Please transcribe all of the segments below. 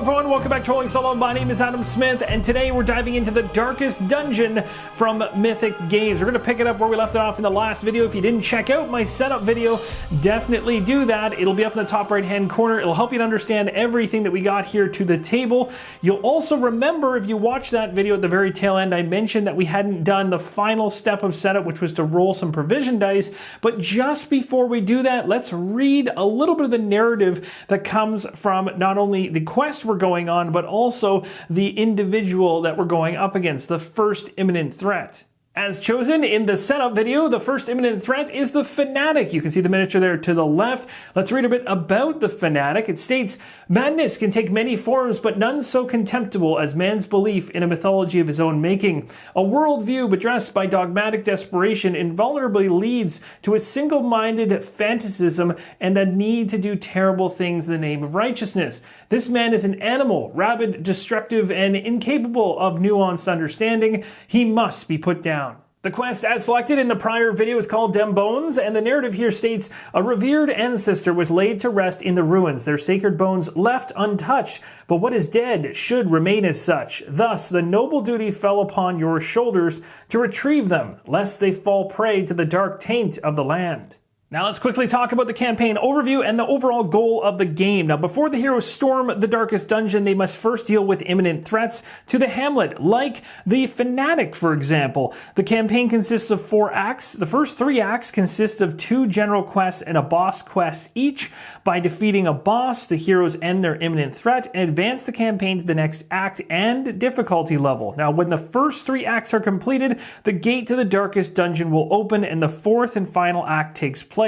everyone, welcome back to Rolling Solo. My name is Adam Smith, and today we're diving into the darkest dungeon from Mythic Games. We're going to pick it up where we left it off in the last video. If you didn't check out my setup video, definitely do that. It'll be up in the top right hand corner. It'll help you to understand everything that we got here to the table. You'll also remember, if you watch that video at the very tail end, I mentioned that we hadn't done the final step of setup, which was to roll some provision dice. But just before we do that, let's read a little bit of the narrative that comes from not only the quest we're going on, but also the individual that we're going up against, the first imminent threat. As chosen in the setup video, the first imminent threat is the Fanatic. You can see the miniature there to the left. Let's read a bit about the Fanatic. It states, madness can take many forms, but none so contemptible as man's belief in a mythology of his own making. A worldview bedrassed by dogmatic desperation invulnerably leads to a single-minded fanaticism and a need to do terrible things in the name of righteousness. This man is an animal, rabid, destructive, and incapable of nuanced understanding. He must be put down. The quest as selected in the prior video is called Dem Bones, and the narrative here states, a revered ancestor was laid to rest in the ruins, their sacred bones left untouched, but what is dead should remain as such. Thus, the noble duty fell upon your shoulders to retrieve them, lest they fall prey to the dark taint of the land. Now let's quickly talk about the campaign overview and the overall goal of the game. Now before the heroes storm the darkest dungeon, they must first deal with imminent threats to the hamlet, like the Fanatic, for example. The campaign consists of 4 acts. The first 3 acts consist of 2 general quests and a boss quest each. By defeating a boss, the heroes end their imminent threat and advance the campaign to the next act and difficulty level. Now when the first 3 acts are completed, the gate to the darkest dungeon will open and the 4th and final act takes place.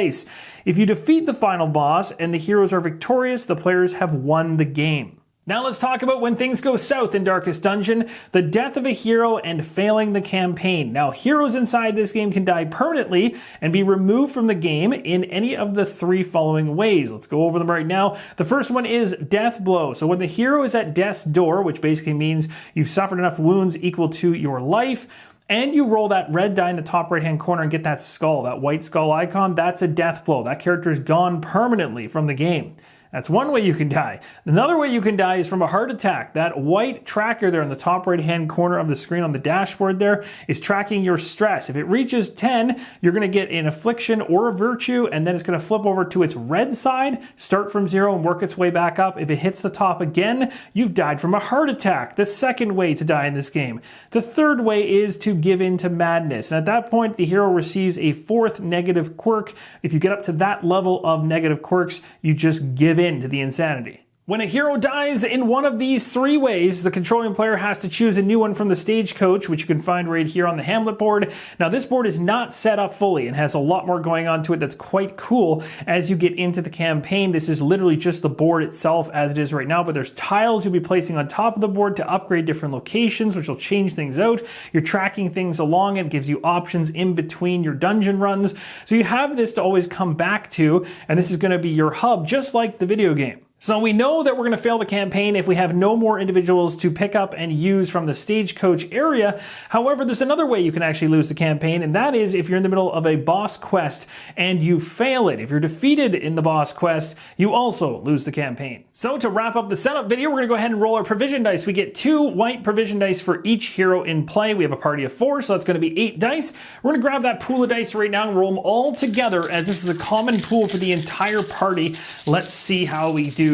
If you defeat the final boss and the heroes are victorious, the players have won the game. Now let's talk about when things go south in Darkest Dungeon, the death of a hero and failing the campaign. Now heroes inside this game can die permanently and be removed from the game in any of the 3 following ways. Let's go over them right now. The first one is death blow. So when the hero is at death's door, which basically means you've suffered enough wounds equal to your life, and you roll that red die in the top right hand corner and get that skull, that white skull icon, that's a death blow. That character is gone permanently from the game. That's one way you can die. Another way you can die is from a heart attack. That white tracker there in the top right-hand corner of the screen on the dashboard there is tracking your stress. If it reaches 10, you're going to get an affliction or a virtue, and then it's going to flip over to its red side, start from 0 and work its way back up. If it hits the top again, you've died from a heart attack. The second way to die in this game. The third way is to give in to madness. And at that point, the hero receives a 4th negative quirk. If you get up to that level of negative quirks, you just give in to the insanity. When a hero dies in one of these 3 ways, the controlling player has to choose a new one from the stagecoach, which you can find right here on the Hamlet board. Now this board is not set up fully and has a lot more going on to it that's quite cool as you get into the campaign. This is literally just the board itself as it is right now, but there's tiles you'll be placing on top of the board to upgrade different locations, which will change things out. You're tracking things along. It gives you options in between your dungeon runs. So you have this to always come back to, and this is going to be your hub, just like the video game. So we know that we're going to fail the campaign if we have no more individuals to pick up and use from the stagecoach area. However, there's another way you can actually lose the campaign, and that is if you're in the middle of a boss quest and you fail it. If you're defeated in the boss quest, you also lose the campaign. So to wrap up the setup video, we're going to go ahead and roll our provision dice. We get 2 white provision dice for each hero in play. We have a party of 4, so that's going to be 8 dice. We're going to grab that pool of dice right now and roll them all together, as this is a common pool for the entire party. Let's see how we do.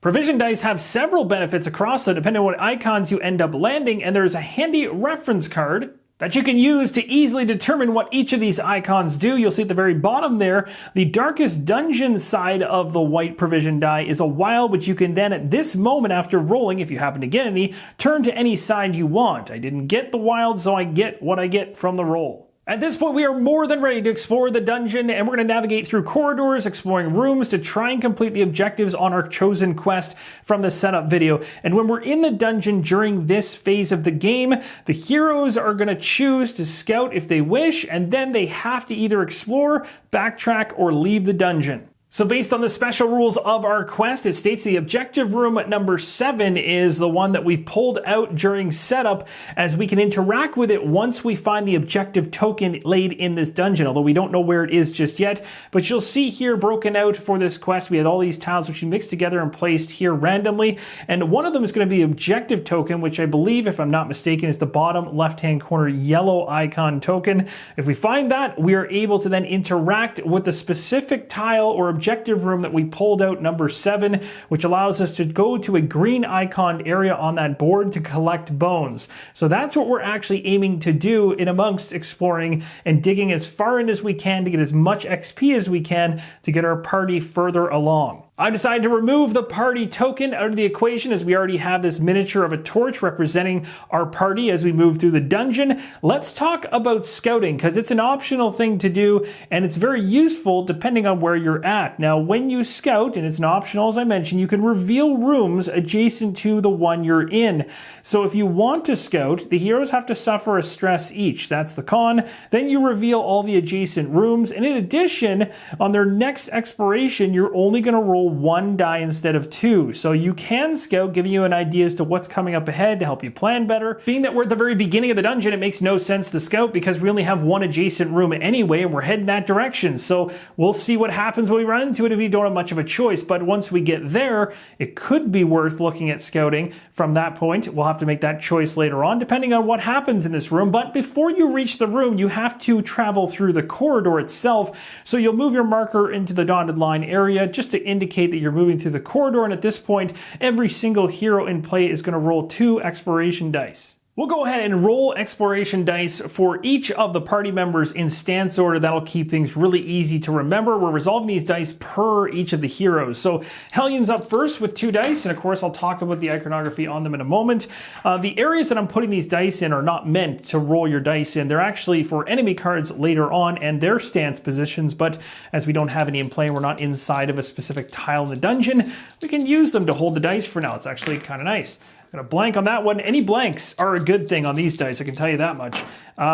Provision dice have several benefits across them depending on what icons you end up landing, and there's a handy reference card that you can use to easily determine what each of these icons do. You'll see at the very bottom there, the darkest dungeon side of the white provision die is a wild, which you can then at this moment after rolling, if you happen to get any, turn to any side you want. I didn't get the wild, so I get what I get from the roll. At this point, we are more than ready to explore the dungeon, and we're going to navigate through corridors, exploring rooms to try and complete the objectives on our chosen quest from the setup video. And when we're in the dungeon during this phase of the game, the heroes are going to choose to scout if they wish, and then they have to either explore, backtrack, or leave the dungeon. So based on the special rules of our quest, it states the objective room number 7 is the one that we've pulled out during setup, as we can interact with it once we find the objective token laid in this dungeon, although we don't know where it is just yet. But you'll see here broken out for this quest, we had all these tiles which we mixed together and placed here randomly, and one of them is going to be the objective token, which I believe, if I'm not mistaken, is the bottom left-hand corner yellow icon token. If we find that, we are able to then interact with the specific tile or objective room that we pulled out, number 7, which allows us to go to a green iconed area on that board to collect bones. So that's what we're actually aiming to do in amongst exploring and digging as far in as we can to get as much XP as we can to get our party further along. I decided to remove the party token out of the equation, as we already have this miniature of a torch representing our party as we move through the dungeon. Let's talk about scouting, because it's an optional thing to do and it's very useful depending on where you're at. Now, when you scout, and it's an optional as I mentioned, you can reveal rooms adjacent to the one you're in. So if you want to scout, the heroes have to suffer a stress each. That's the con. Then you reveal all the adjacent rooms, and in addition, on their next exploration, you're only going to roll 1 die instead of 2. So you can scout, giving you an idea as to what's coming up ahead to help you plan better. Being that we're at the very beginning of the dungeon, it makes no sense to scout because we only have 1 adjacent room anyway, and we're heading that direction. So we'll see what happens when we run into it if we don't have much of a choice. But once we get there, it could be worth looking at scouting from that point. We'll have to make that choice later on, depending on what happens in this room. But before you reach the room, you have to travel through the corridor itself. So you'll move your marker into the dotted line area just to indicate that you're moving through the corridor, and at this point every single hero in play is going to roll 2 exploration dice. We'll go ahead and roll exploration dice for each of the party members in stance order. That'll keep things really easy to remember. We're resolving these dice per each of the heroes. So Hellion's up first with 2 dice, and of course I'll talk about the iconography on them in a moment. The areas that I'm putting these dice in are not meant to roll your dice in. They're actually for enemy cards later on and their stance positions, but as we don't have any in play and we're not inside of a specific tile in the dungeon, we can use them to hold the dice for now. It's actually kind of nice. Got a blank on that one. Any blanks are a good thing on these dice, I can tell you that much.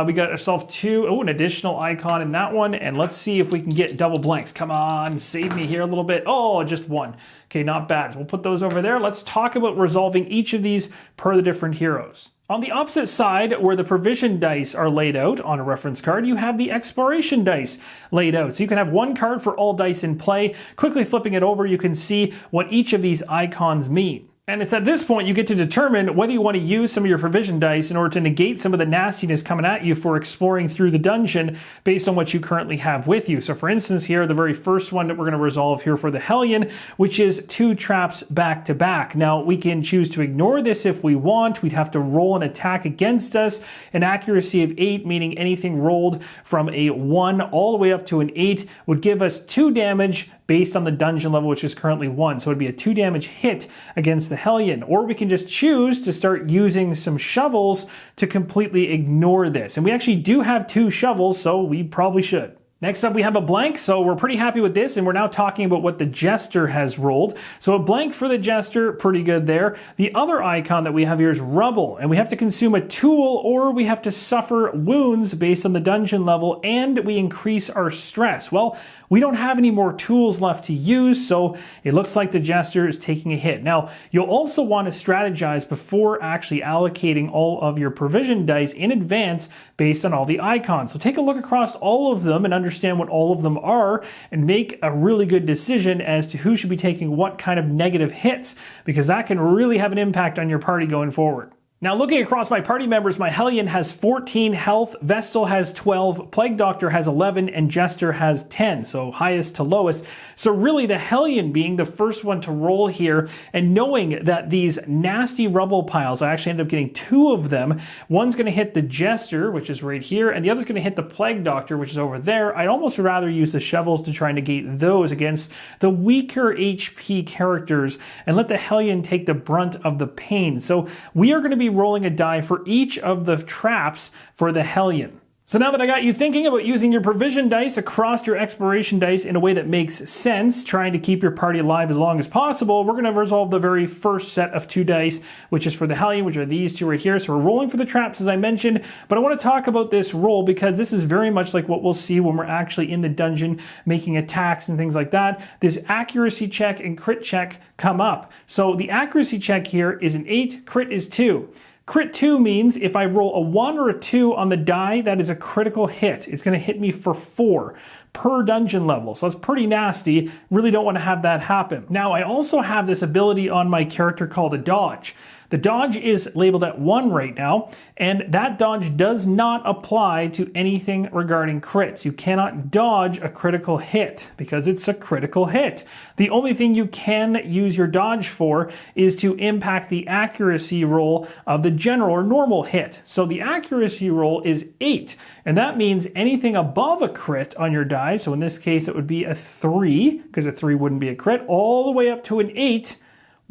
We got ourselves 2, an additional icon in that one, and let's see if we can get double blanks. Come on, save me here a little bit. Oh, just 1. Okay, not bad. We'll put those over there. Let's talk about resolving each of these per the different heroes. On the opposite side, where the provision dice are laid out on a reference card, you have the exploration dice laid out. So you can have 1 card for all dice in play. Quickly flipping it over, you can see what each of these icons mean. And it's at this point you get to determine whether you want to use some of your provision dice in order to negate some of the nastiness coming at you for exploring through the dungeon based on what you currently have with you. So for instance here, the very first one that we're going to resolve here for the Hellion, which is 2 traps back to back. Now we can choose to ignore this if we want. We'd have to roll an attack against us, an accuracy of 8, meaning anything rolled from a 1 all the way up to an 8 would give us 2 damage based on the dungeon level, which is currently 1. So it'd be a 2 damage hit against the Hellion. Or we can just choose to start using some shovels to completely ignore this. And we actually do have 2 shovels, so we probably should. Next up, we have a blank, so we're pretty happy with this, and we're now talking about what the Jester has rolled. So a blank for the Jester, pretty good there. The other icon that we have here is Rubble, and we have to consume a tool, or we have to suffer wounds based on the dungeon level, and we increase our stress. Well, we don't have any more tools left to use, so it looks like the Jester is taking a hit. Now, you'll also want to strategize before actually allocating all of your provision dice in advance based on all the icons. So take a look across all of them and understand what all of them are and make a really good decision as to who should be taking what kind of negative hits, because that can really have an impact on your party going forward. Now looking across my party members, my Hellion has 14 health, Vestal has 12, Plague Doctor has 11, and Jester has 10, so highest to lowest. So really the Hellion being the first one to roll here, and knowing that these nasty rubble piles, I actually ended up getting 2 of them. One's going to hit the Jester, which is right here, and the other's going to hit the Plague Doctor, which is over there. I'd almost rather use the shovels to try and negate those against the weaker HP characters and let the Hellion take the brunt of the pain. So we are going to be rolling a die for each of the traps for the Hellion. So now that I got you thinking about using your provision dice across your exploration dice in a way that makes sense, trying to keep your party alive as long as possible, we're going to resolve the very first set of 2 dice, which is for the Hellion, which are these 2 right here. So we're rolling for the traps, as I mentioned, but I want to talk about this roll because this is very much like what we'll see when we're actually in the dungeon making attacks and things like that. This accuracy check and crit check come up. So the accuracy check here is an 8, crit is 2. Crit 2 means if I roll a 1 or a 2 on the die, that is a critical hit. It's going to hit me for 4 per dungeon level. So that's pretty nasty. Really don't want to have that happen. Now, I also have this ability on my character called a dodge. The dodge is labeled at 1 right now, and that dodge does not apply to anything regarding crits. You cannot dodge a critical hit because it's a critical hit. The only thing you can use your dodge for is to impact the accuracy roll of the general or normal hit. So the accuracy roll is 8, and that means anything above a crit on your die, so in this case it would be a 3, because a 3 wouldn't be a crit, all the way up to an 8.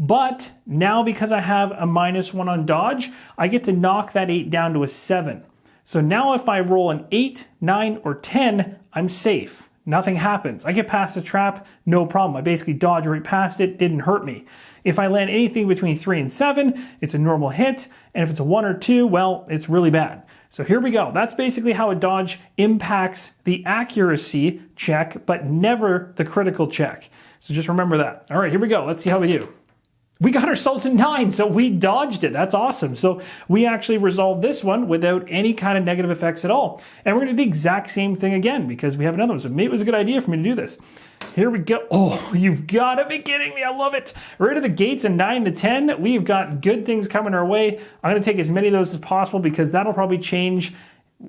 But now because I have a -1 on dodge, I get to knock that 8 down to a 7. So now if I roll an 8, 9, or 10, I'm safe. Nothing happens. I get past the trap, no problem. I basically dodge right past it, didn't hurt me. If I land anything between 3 and 7, it's a normal hit. And if it's a 1 or 2, well, it's really bad. So here we go. That's basically how a dodge impacts the accuracy check, but never the critical check. So just remember that. All right, here we go. Let's see how we do. We got ourselves a 9, so we dodged it. That's awesome. So we actually resolved this one without any kind of negative effects at all. And we're going to do the exact same thing again because we have another one. So maybe it was a good idea for me to do this. Here we go. Oh, you've got to be kidding me. I love it. Right at the gates of 9 to 10, we've got good things coming our way. I'm going to take as many of those as possible because that'll probably change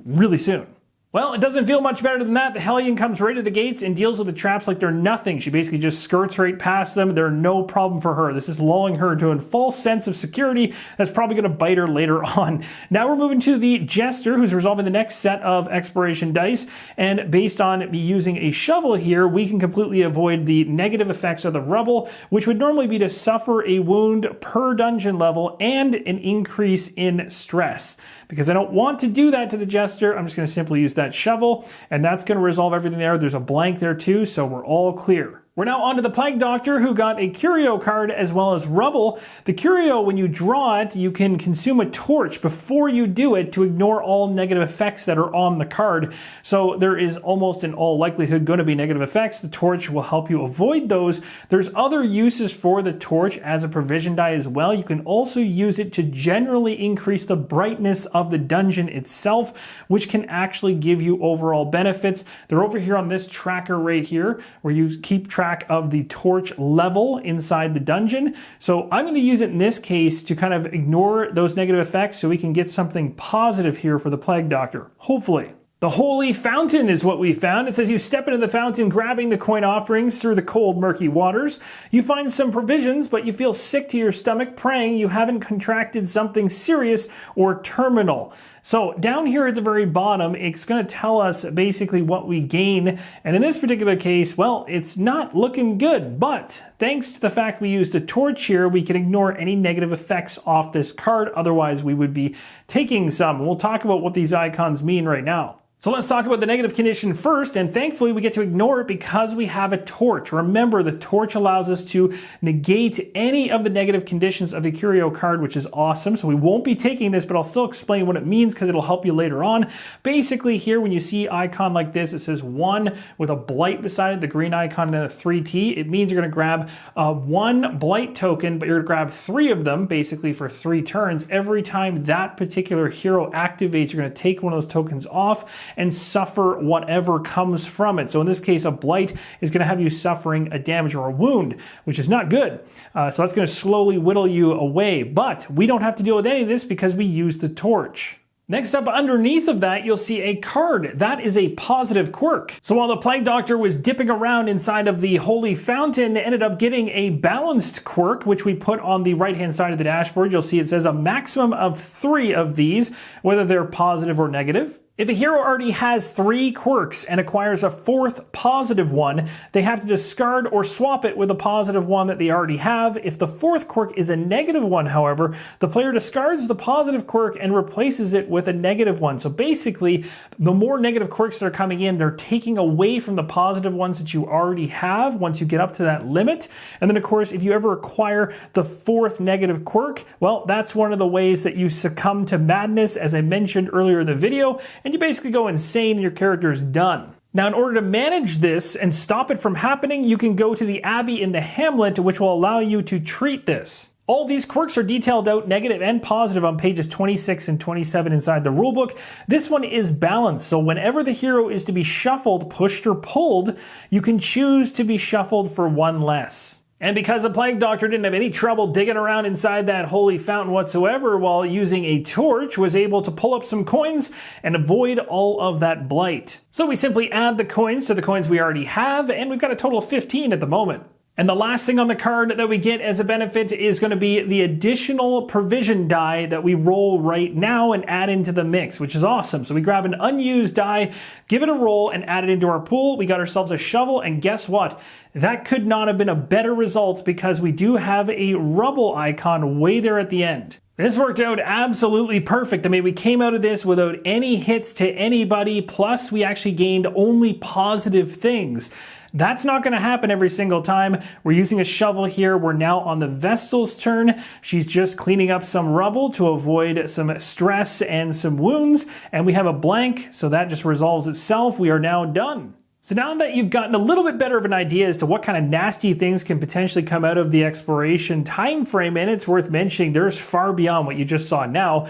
really soon. Well, it doesn't feel much better than that. The Hellion comes right to the gates and deals with the traps like they're nothing. She basically just skirts right past them. They're no problem for her. This is lulling her into a false sense of security that's probably going to bite her later on. Now we're moving to the Jester, who's resolving the next set of exploration dice. And based on me using a shovel here, we can completely avoid the negative effects of the rubble, which would normally be to suffer a wound per dungeon level and an increase in stress. Because I don't want to do that to the Jester, I'm just going to simply use that shovel, and that's going to resolve everything there. There's a blank there too, so we're all clear. We're now on to the Plague Doctor, who got a Curio card as well as Rubble. The Curio, when you draw it, you can consume a torch before you do it to ignore all negative effects that are on the card. So there is almost in all likelihood going to be negative effects. The torch will help you avoid those. There's other uses for the torch as a provision die as well. You can also use it to generally increase the brightness of the dungeon itself, which can actually give you overall benefits. They're over here on this tracker right here, where you keep track of the torch level inside the dungeon. So I'm going to use it in this case to kind of ignore those negative effects so we can get something positive here for the Plague Doctor, hopefully. The Holy Fountain is what we found. It says you step into the fountain grabbing the coin offerings through the cold, murky waters. You find some provisions, but you feel sick to your stomach, praying you haven't contracted something serious or terminal. So down here at the very bottom, it's going to tell us basically what we gain. And in this particular case, well, it's not looking good. But thanks to the fact we used a torch here, we can ignore any negative effects off this card. Otherwise, we would be taking some. And we'll talk about what these icons mean right now. So let's talk about the negative condition first, and thankfully we get to ignore it because we have a torch. Remember, the torch allows us to negate any of the negative conditions of the Curio card, which is awesome. So we won't be taking this, but I'll still explain what it means because it'll help you later on. Basically here, when you see an icon like this, it says 1 with a blight beside it, the green icon, and then a 3T. It means you're going to grab 1 blight token, but you're going to grab 3 of them, basically for 3 turns. Every time that particular hero activates, you're going to take one of those tokens off and suffer whatever comes from it. So in this case, a blight is going to have you suffering a damage or a wound, which is not good. So that's going to slowly whittle you away. But we don't have to deal with any of this because we use the torch. Next up, underneath of that, you'll see a card. That is a positive quirk. So while the Plague Doctor was dipping around inside of the Holy Fountain, they ended up getting a balanced quirk, which we put on the right-hand side of the dashboard. You'll see it says a maximum of 3 of these, whether they're positive or negative. If a hero already has 3 quirks and acquires a 4th positive one, they have to discard or swap it with a positive one that they already have. If the 4th quirk is a negative one, however, the player discards the positive quirk and replaces it with a negative one. So basically, the more negative quirks that are coming in, they're taking away from the positive ones that you already have once you get up to that limit. And then, of course, if you ever acquire the 4th negative quirk, well, that's one of the ways that you succumb to madness, as I mentioned earlier in the video, and you basically go insane and your character is done. Now, in order to manage this and stop it from happening, you can go to the Abbey in the Hamlet, which will allow you to treat this. All these quirks are detailed out, negative and positive, on pages 26 and 27 inside the rulebook. This one is balanced, so whenever the hero is to be shuffled, pushed, or pulled, you can choose to be shuffled for 1 less. And because the Plague Doctor didn't have any trouble digging around inside that holy fountain whatsoever while using a torch, was able to pull up some coins and avoid all of that blight. So we simply add the coins to the coins we already have, and we've got a total of 15 at the moment. And the last thing on the card that we get as a benefit is going to be the additional provision die that we roll right now and add into the mix, which is awesome. So we grab an unused die, give it a roll, and add it into our pool. We got ourselves a shovel, and guess what? That could not have been a better result because we do have a rubble icon way there at the end. This worked out absolutely perfect. I mean, we came out of this without any hits to anybody, plus we actually gained only positive things. That's not going to happen every single time. We're using a shovel here. We're now on the Vestal's turn. She's just cleaning up some rubble to avoid some stress and some wounds. And we have a blank, so that just resolves itself. We are now done. So now that you've gotten a little bit better of an idea as to what kind of nasty things can potentially come out of the exploration time frame, and it's worth mentioning there's far beyond what you just saw now,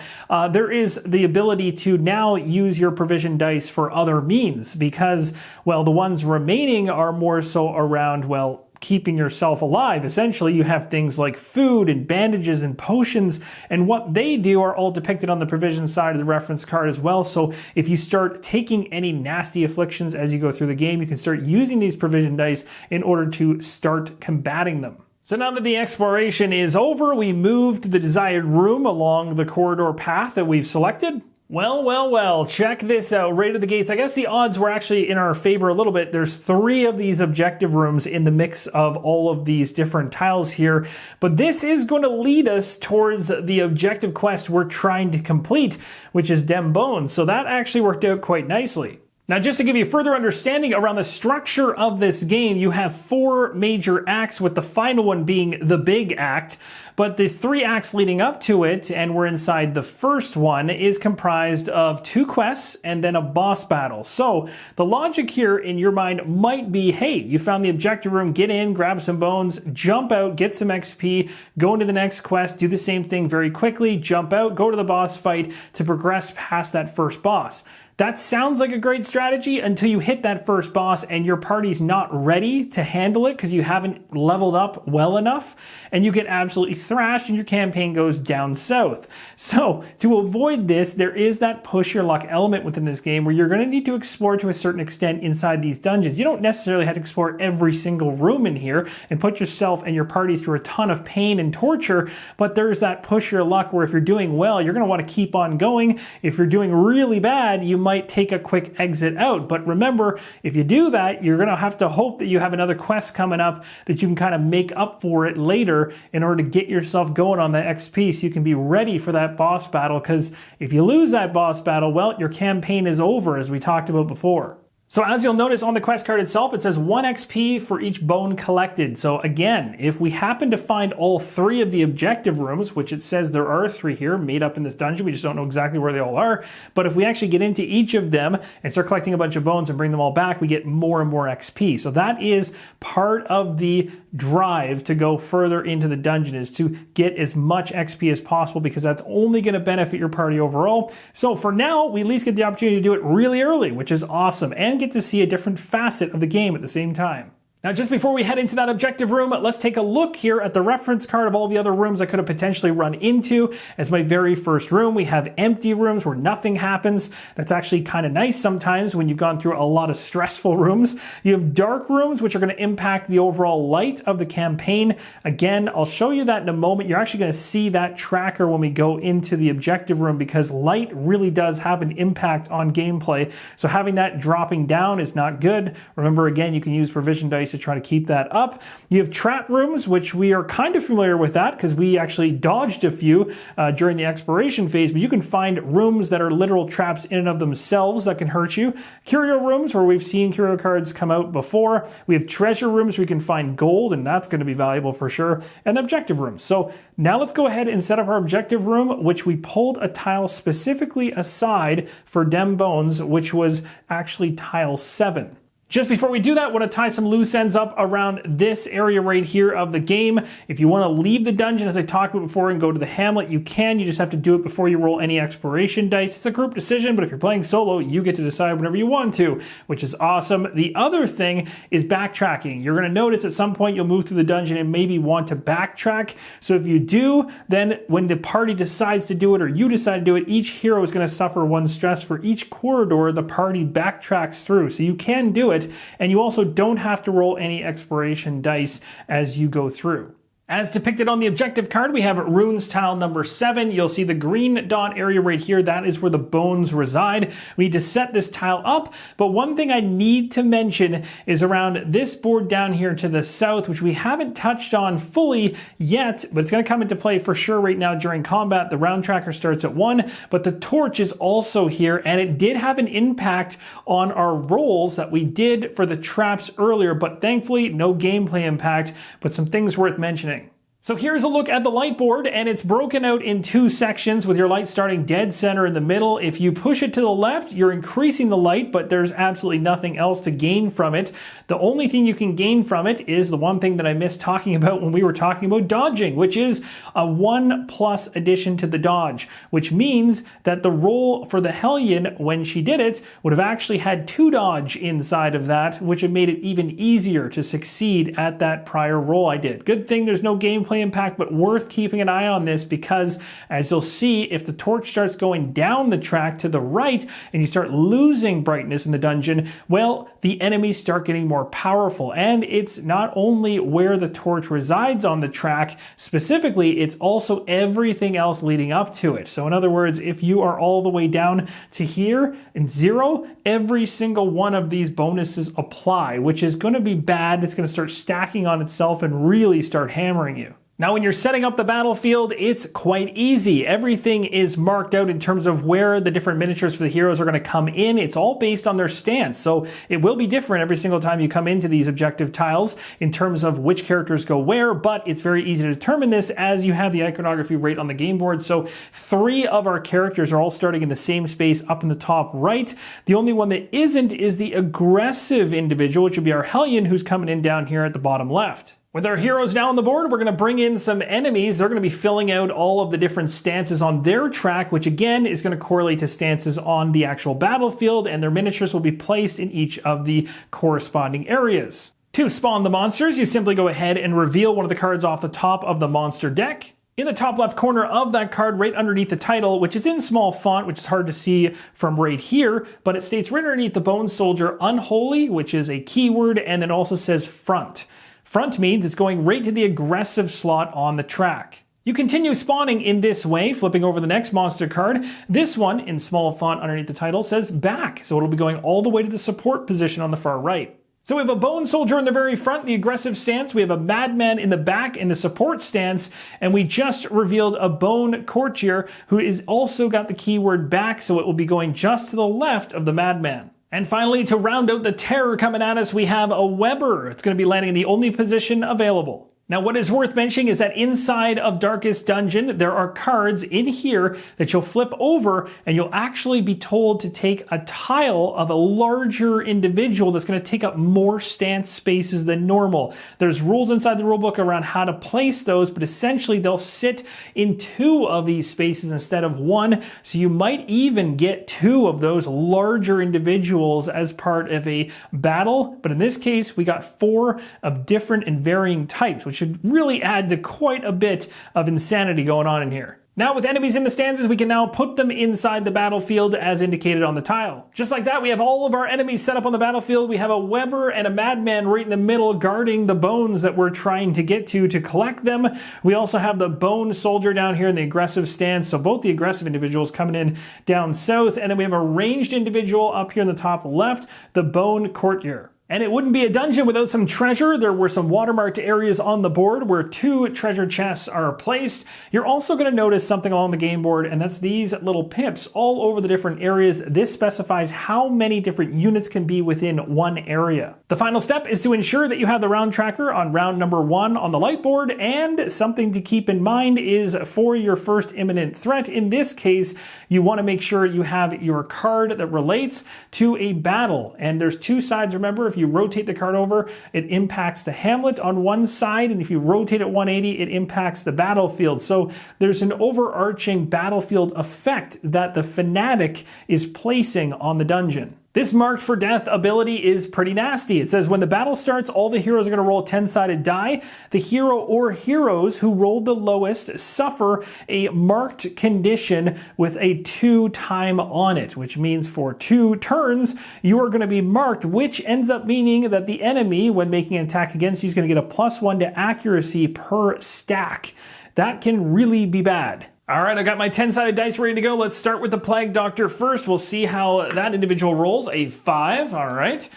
there is the ability to now use your provision dice for other means because, well, the ones remaining are more so around, well, keeping yourself alive. Essentially, you have things like food and bandages and potions, and what they do are all depicted on the provision side of the reference card as well. So if you start taking any nasty afflictions as you go through the game, you can start using these provision dice in order to start combating them. So now that the exploration is over, we move to the desired room along the corridor path that we've selected. Well, check this out. Right at the gates, I guess the odds were actually in our favor a little bit. There's 3 of these objective rooms in the mix of all of these different tiles here, but this is going to lead us towards the objective quest we're trying to complete, which is Dem Bones. So that actually worked out quite nicely. Now, just to give you further understanding around the structure of this game, you have 4 major acts, with the final one being the big act. But the 3 acts leading up to it, and we're inside the first one, is comprised of 2 quests and then a boss battle. So the logic here in your mind might be, hey, you found the objective room, get in, grab some bones, jump out, get some XP, go into the next quest, do the same thing very quickly, jump out, go to the boss fight to progress past that first boss. That sounds like a great strategy until you hit that first boss and your party's not ready to handle it because you haven't leveled up well enough, and you get absolutely thrashed and your campaign goes down south. So to avoid this, there is that push your luck element within this game where you're going to need to explore to a certain extent inside these dungeons. You don't necessarily have to explore every single room in here and put yourself and your party through a ton of pain and torture, but there's that push your luck where if you're doing well, you're going to want to keep on going. If you're doing really bad, you might take a quick exit out. But remember, if you do that, you're going to have to hope that you have another quest coming up that you can kind of make up for it later in order to get yourself going on the XP so you can be ready for that boss battle, because if you lose that boss battle, well, your campaign is over, as we talked about before. So as you'll notice on the quest card itself, it says 1 XP for each bone collected. So again, if we happen to find all 3 of the objective rooms, which it says there are 3 here made up in this dungeon, we just don't know exactly where they all are, but if we actually get into each of them and start collecting a bunch of bones and bring them all back, we get more and more XP. So that is part of the drive to go further into the dungeon, is to get as much XP as possible, because that's only going to benefit your party overall. So for now, we at least get the opportunity to do it really early, which is awesome, and get to see a different facet of the game at the same time. Now, just before we head into that objective room, let's take a look here at the reference card of all the other rooms I could have potentially run into. As my very first room, we have empty rooms where nothing happens. That's actually kind of nice sometimes when you've gone through a lot of stressful rooms. You have dark rooms, which are going to impact the overall light of the campaign. Again, I'll show you that in a moment. You're actually going to see that tracker when we go into the objective room because light really does have an impact on gameplay. So having that dropping down is not good. Remember, again, you can use provision dice to try to keep that up. You have trap rooms, which we are kind of familiar with that because we actually dodged a few during the exploration phase, but you can find rooms that are literal traps in and of themselves that can hurt you. Curio rooms, where we've seen curio cards come out before. We have treasure rooms where we can find gold, and that's going to be valuable for sure, and objective rooms. So now let's go ahead and set up our objective room, which we pulled a tile specifically aside for Dem Bones, which was actually tile 7. Just before we do that, I want to tie some loose ends up around this area right here of the game. If you want to leave the dungeon, as I talked about before, and go to the hamlet, you can. You just have to do it before you roll any exploration dice. It's a group decision, but if you're playing solo, you get to decide whenever you want to, which is awesome. The other thing is backtracking. You're going to notice at some point you'll move through the dungeon and maybe want to backtrack. So if you do, then when the party decides to do it or you decide to do it, each hero is going to suffer 1 stress for each corridor the party backtracks through. So you can do it. And you also don't have to roll any exploration dice as you go through. As depicted on the objective card, we have runes tile number 7. You'll see the green dot area right here. That is where the bones reside. We need to set this tile up, but one thing I need to mention is around this board down here to the south, which we haven't touched on fully yet, but it's going to come into play for sure right now during combat. The round tracker starts at 1, but the torch is also here, and it did have an impact on our rolls that we did for the traps earlier, but thankfully no gameplay impact, but some things worth mentioning. So here's a look at the light board, and it's broken out in 2 sections with your light starting dead center in the middle. If you push it to the left, you're increasing the light, but there's absolutely nothing else to gain from it. The only thing you can gain from it is the one thing that I missed talking about when we were talking about dodging, which is a 1+ addition to the dodge, which means that the roll for the Hellion, when she did it, would have actually had 2 dodge inside of that, which have made it even easier to succeed at that prior roll I did. Good thing there's no gameplay impact, but worth keeping an eye on this because, as you'll see, if the torch starts going down the track to the right and you start losing brightness in the dungeon, well, the enemies start getting more powerful. And it's not only where the torch resides on the track, specifically, it's also everything else leading up to it. So in other words, if you are all the way down to here in 0, every single one of these bonuses apply, which is going to be bad. It's going to start stacking on itself and really start hammering you. Now, when you're setting up the battlefield, it's quite easy. Everything is marked out in terms of where the different miniatures for the heroes are going to come in. It's all based on their stance, so it will be different every single time you come into these objective tiles in terms of which characters go where, but it's very easy to determine this as you have the iconography right on the game board. So 3 of our characters are all starting in the same space up in the top right. The only one that isn't is the aggressive individual, which would be our Hellion, who's coming in down here at the bottom left. With our heroes now on the board, we're going to bring in some enemies. They're going to be filling out all of the different stances on their track, which again is going to correlate to stances on the actual battlefield, and their miniatures will be placed in each of the corresponding areas. To spawn the monsters, you simply go ahead and reveal one of the cards off the top of the monster deck. In the top left corner of that card, right underneath the title, which is in small font, which is hard to see from right here, but it states right underneath the Bone Soldier, Unholy, which is a keyword, and it also says Front. Front means it's going right to the aggressive slot on the track. You continue spawning in this way, flipping over the next monster card. This one, in small font underneath the title, says Back, so it'll be going all the way to the support position on the far right. So we have a Bone Soldier in the very front, the aggressive stance. We have a Madman in the back in the support stance. And we just revealed a Bone Courtier who is also got the keyword Back, so it will be going just to the left of the Madman. And finally, to round out the terror coming at us, we have a Weber. It's going to be landing in the only position available. Now, what is worth mentioning is that inside of Darkest Dungeon, there are cards in here that you'll flip over and you'll actually be told to take a tile of a larger individual that's going to take up more stance spaces than normal. There's rules inside the rulebook around how to place those, but essentially they'll sit in 2 of these spaces instead of 1. So you might even get 2 of those larger individuals as part of a battle. But in this case, we got 4 of different and varying types, which should really add to quite a bit of insanity going on in here. Now, with enemies in the stanzas, we can now put them inside the battlefield as indicated on the tile. Just like that, we have all of our enemies set up on the battlefield. We have a Weber and a Madman right in the middle guarding the bones that we're trying to get to collect them. We also have the Bone Soldier down here in the aggressive stance, so both the aggressive individuals coming in down south, and then we have a ranged individual up here in the top left, the Bone Courtier. And it wouldn't be a dungeon without some treasure. There were some watermarked areas on the board where 2 treasure chests are placed. You're also going to notice something along the game board, and that's these little pips all over the different areas. This specifies how many different units can be within one area. The final step is to ensure that you have the round tracker on round number 1 on the light board, and something to keep in mind is for your first imminent threat, in this case, you want to make sure you have your card that relates to a battle. And there's 2 sides, remember. If you rotate the card over, it impacts the hamlet on one side, and if you rotate it 180, it impacts the battlefield. So there's an overarching battlefield effect that the fanatic is placing on the dungeon. This Marked for Death ability is pretty nasty. It says when the battle starts, all the heroes are going to roll a 10-sided die. The hero or heroes who rolled the lowest suffer a marked condition with a 2 time on it, which means for 2 turns, you are going to be marked, which ends up meaning that the enemy, when making an attack against you, is going to get a +1 to accuracy per stack. That can really be bad. All right, I got my 10-sided dice ready to go. Let's start with the Plague Doctor first. We'll see how that individual rolls. A 5, all right.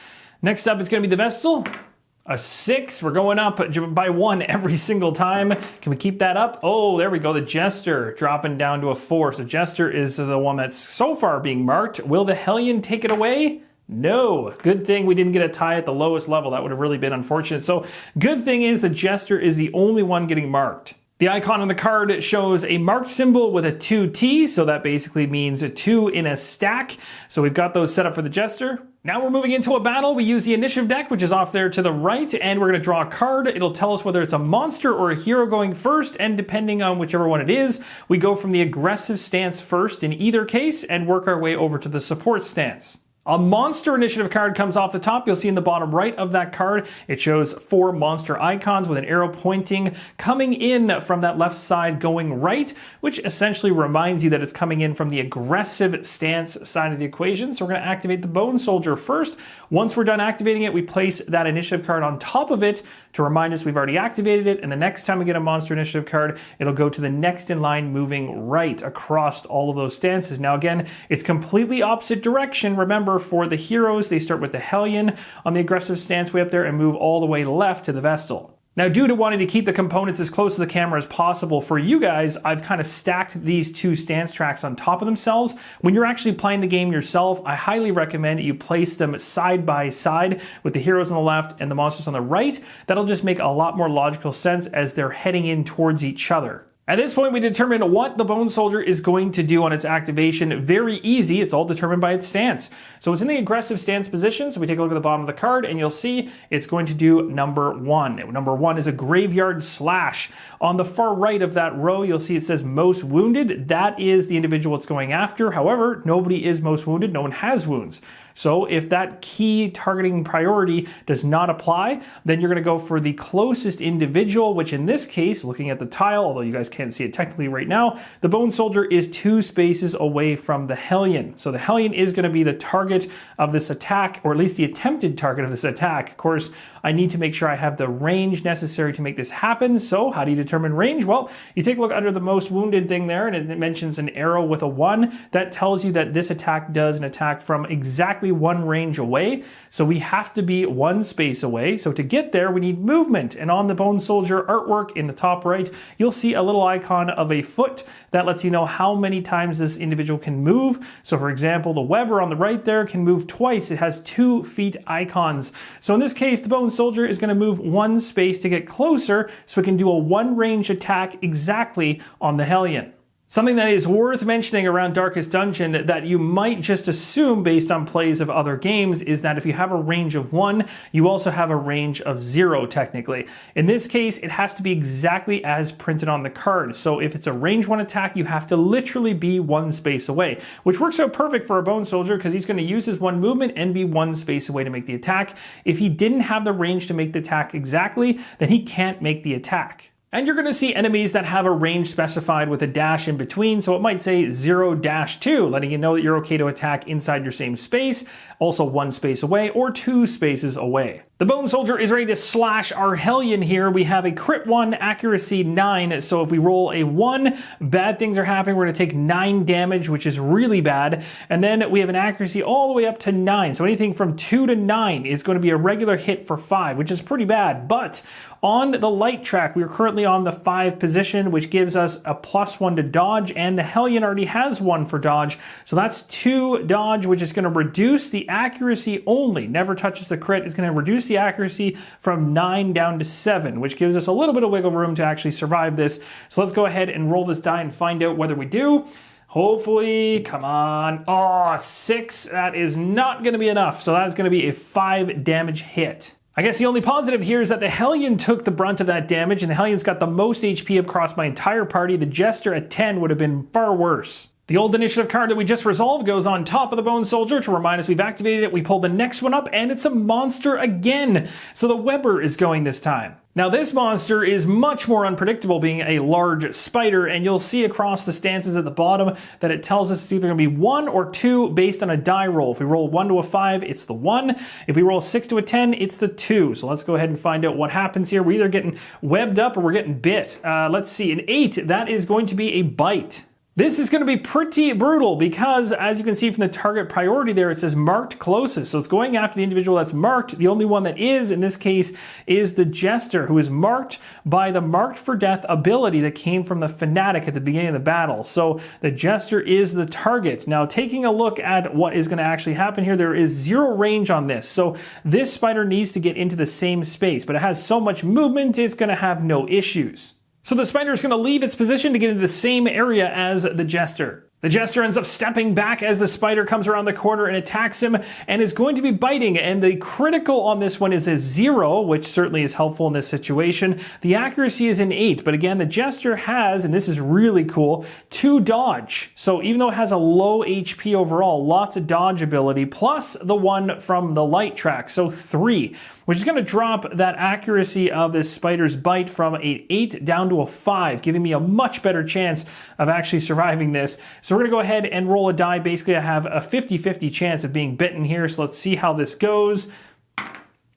Next up is going to be the Vestal. A 6, we're going up by 1 every single time. Can we keep that up? Oh, there we go, the Jester dropping down to a 4. So Jester is the one that's so far being marked. Will the Hellion take it away? No. Good thing we didn't get a tie at the lowest level. That would have really been unfortunate. So good thing is the Jester is the only one getting marked. The icon on the card shows a marked symbol with a 2T, so that basically means a 2 in a stack. So we've got those set up for the Jester. Now we're moving into a battle. We use the initiative deck, which is off there to the right, and we're going to draw a card. It'll tell us whether it's a monster or a hero going first, and depending on whichever one it is, we go from the aggressive stance first in either case and work our way over to the support stance. A monster initiative card comes off the top. You'll see in the bottom right of that card, it shows 4 monster icons with an arrow pointing, coming in from that left side going right, which essentially reminds you that it's coming in from the aggressive stance side of the equation. So we're going to activate the Bone Soldier first. Once we're done activating it, we place that initiative card on top of it to remind us we've already activated it, and the next time we get a monster initiative card, it'll go to the next in line moving right across all of those stances. Now again, it's completely opposite direction. Remember, for the heroes, they start with the Hellion on the aggressive stance way up there and move all the way left to the Vestal. Now, due to wanting to keep the components as close to the camera as possible for you guys, I've kind of stacked these 2 stance tracks on top of themselves. When you're actually playing the game yourself, I highly recommend that you place them side by side with the heroes on the left and the monsters on the right. That'll just make a lot more logical sense as they're heading in towards each other. At this point, we determine what the Bone Soldier is going to do on its activation. Very easy. It's all determined by its stance. So it's in the aggressive stance position. So we take a look at the bottom of the card, and you'll see it's going to do number 1. Number 1 is a Graveyard Slash. On the far right of that row, you'll see it says Most Wounded. That is the individual it's going after. However, nobody is most wounded. No one has wounds. So if that key targeting priority does not apply, then you're going to go for the closest individual, which in this case, looking at the tile, although you guys can't see it technically right now, the Bone Soldier is 2 spaces away from the Hellion. So the Hellion is going to be the target of this attack, or at least the attempted target of this attack. Of course, I need to make sure I have the range necessary to make this happen. So how do you determine range? Well, you take a look under the Most Wounded thing there, and it mentions an arrow with a 1. That tells you that this attack does an attack from exactly exactly one range away, so we have to be one space away. So to get there, we need movement. And on the Bone Soldier artwork in the top right, you'll see a little icon of a foot that lets you know how many times this individual can move. So for example, the Weber on the right there can move twice. It has 2 feet icons. So in this case, the Bone Soldier is going to move one space to get closer, so it can do a one range attack exactly on the Hellion. Something that is worth mentioning around Darkest Dungeon that you might just assume based on plays of other games is that if you have a range of 1, you also have a range of 0 technically. In this case, it has to be exactly as printed on the card. So if it's a range 1 attack, you have to literally be one space away, which works out perfect for a Bone Soldier because he's going to use his one movement and be one space away to make the attack. If he didn't have the range to make the attack exactly, then he can't make the attack. And you're going to see enemies that have a range specified with a dash in between, so it might say 0-2, letting you know that you're okay to attack inside your same space, also one space away, or 2 spaces away. The Bone Soldier is ready to slash our Hellion here. We have a crit 1, accuracy 9, so if we roll a 1, bad things are happening. We're going to take 9 damage, which is really bad. And then we have an accuracy all the way up to 9, so anything from 2 to 9 is going to be a regular hit for 5, which is pretty bad. But on the light track, we are currently on the 5 position, which gives us a +1 to dodge, and the Hellion already has 1 for dodge, so that's 2 dodge, which is going to reduce the accuracy only. Never touches the crit. It's going to reduce the accuracy from 9 down to 7, which gives us a little bit of wiggle room to actually survive this. So let's go ahead and roll this die and find out whether we do. Hopefully, come on. Oh, 6. That is not going to be enough. So that's going to be a 5 damage hit. I guess the only positive here is that the Hellion took the brunt of that damage, and the Hellion's got the most HP across my entire party. The Jester at 10 would have been far worse. The old initiative card that we just resolved goes on top of the Bone Soldier to remind us we've activated it. We pull the next one up, and it's a monster again. So the Weber is going this time. Now this monster is much more unpredictable, being a large spider, and you'll see across the stances at the bottom that it tells us it's either going to be 1 or 2 based on a die roll. If we roll 1 to a 5, it's the 1. If we roll 6 to a 10, it's the 2. So let's go ahead and find out what happens here. We're either getting webbed up or we're getting bit. Let's see, an 8, that is going to be a bite. This is going to be pretty brutal because, as you can see from the target priority there, it says marked closest. So it's going after the individual that's marked. The only one that is, in this case, is the Jester, who is marked by the Marked for Death ability that came from the Fanatic at the beginning of the battle. So the Jester is the target. Now, taking a look at what is going to actually happen here, there is 0 range on this. So this spider needs to get into the same space, but it has so much movement, it's going to have no issues. So the spider is going to leave its position to get into the same area as the Jester. The Jester ends up stepping back as the spider comes around the corner and attacks him and is going to be biting. And the critical on this one is a 0, which certainly is helpful in this situation. The accuracy is an 8, but again, the Jester has, and this is really cool, 2 dodge. So even though it has a low HP overall, lots of dodge ability, plus the one from the light track, so 3. Which is going to drop that accuracy of this spider's bite from an 8 down to a 5, giving me a much better chance of actually surviving this. So we're going to go ahead and roll a die. Basically, I have a 50-50 chance of being bitten here, so let's see how this goes.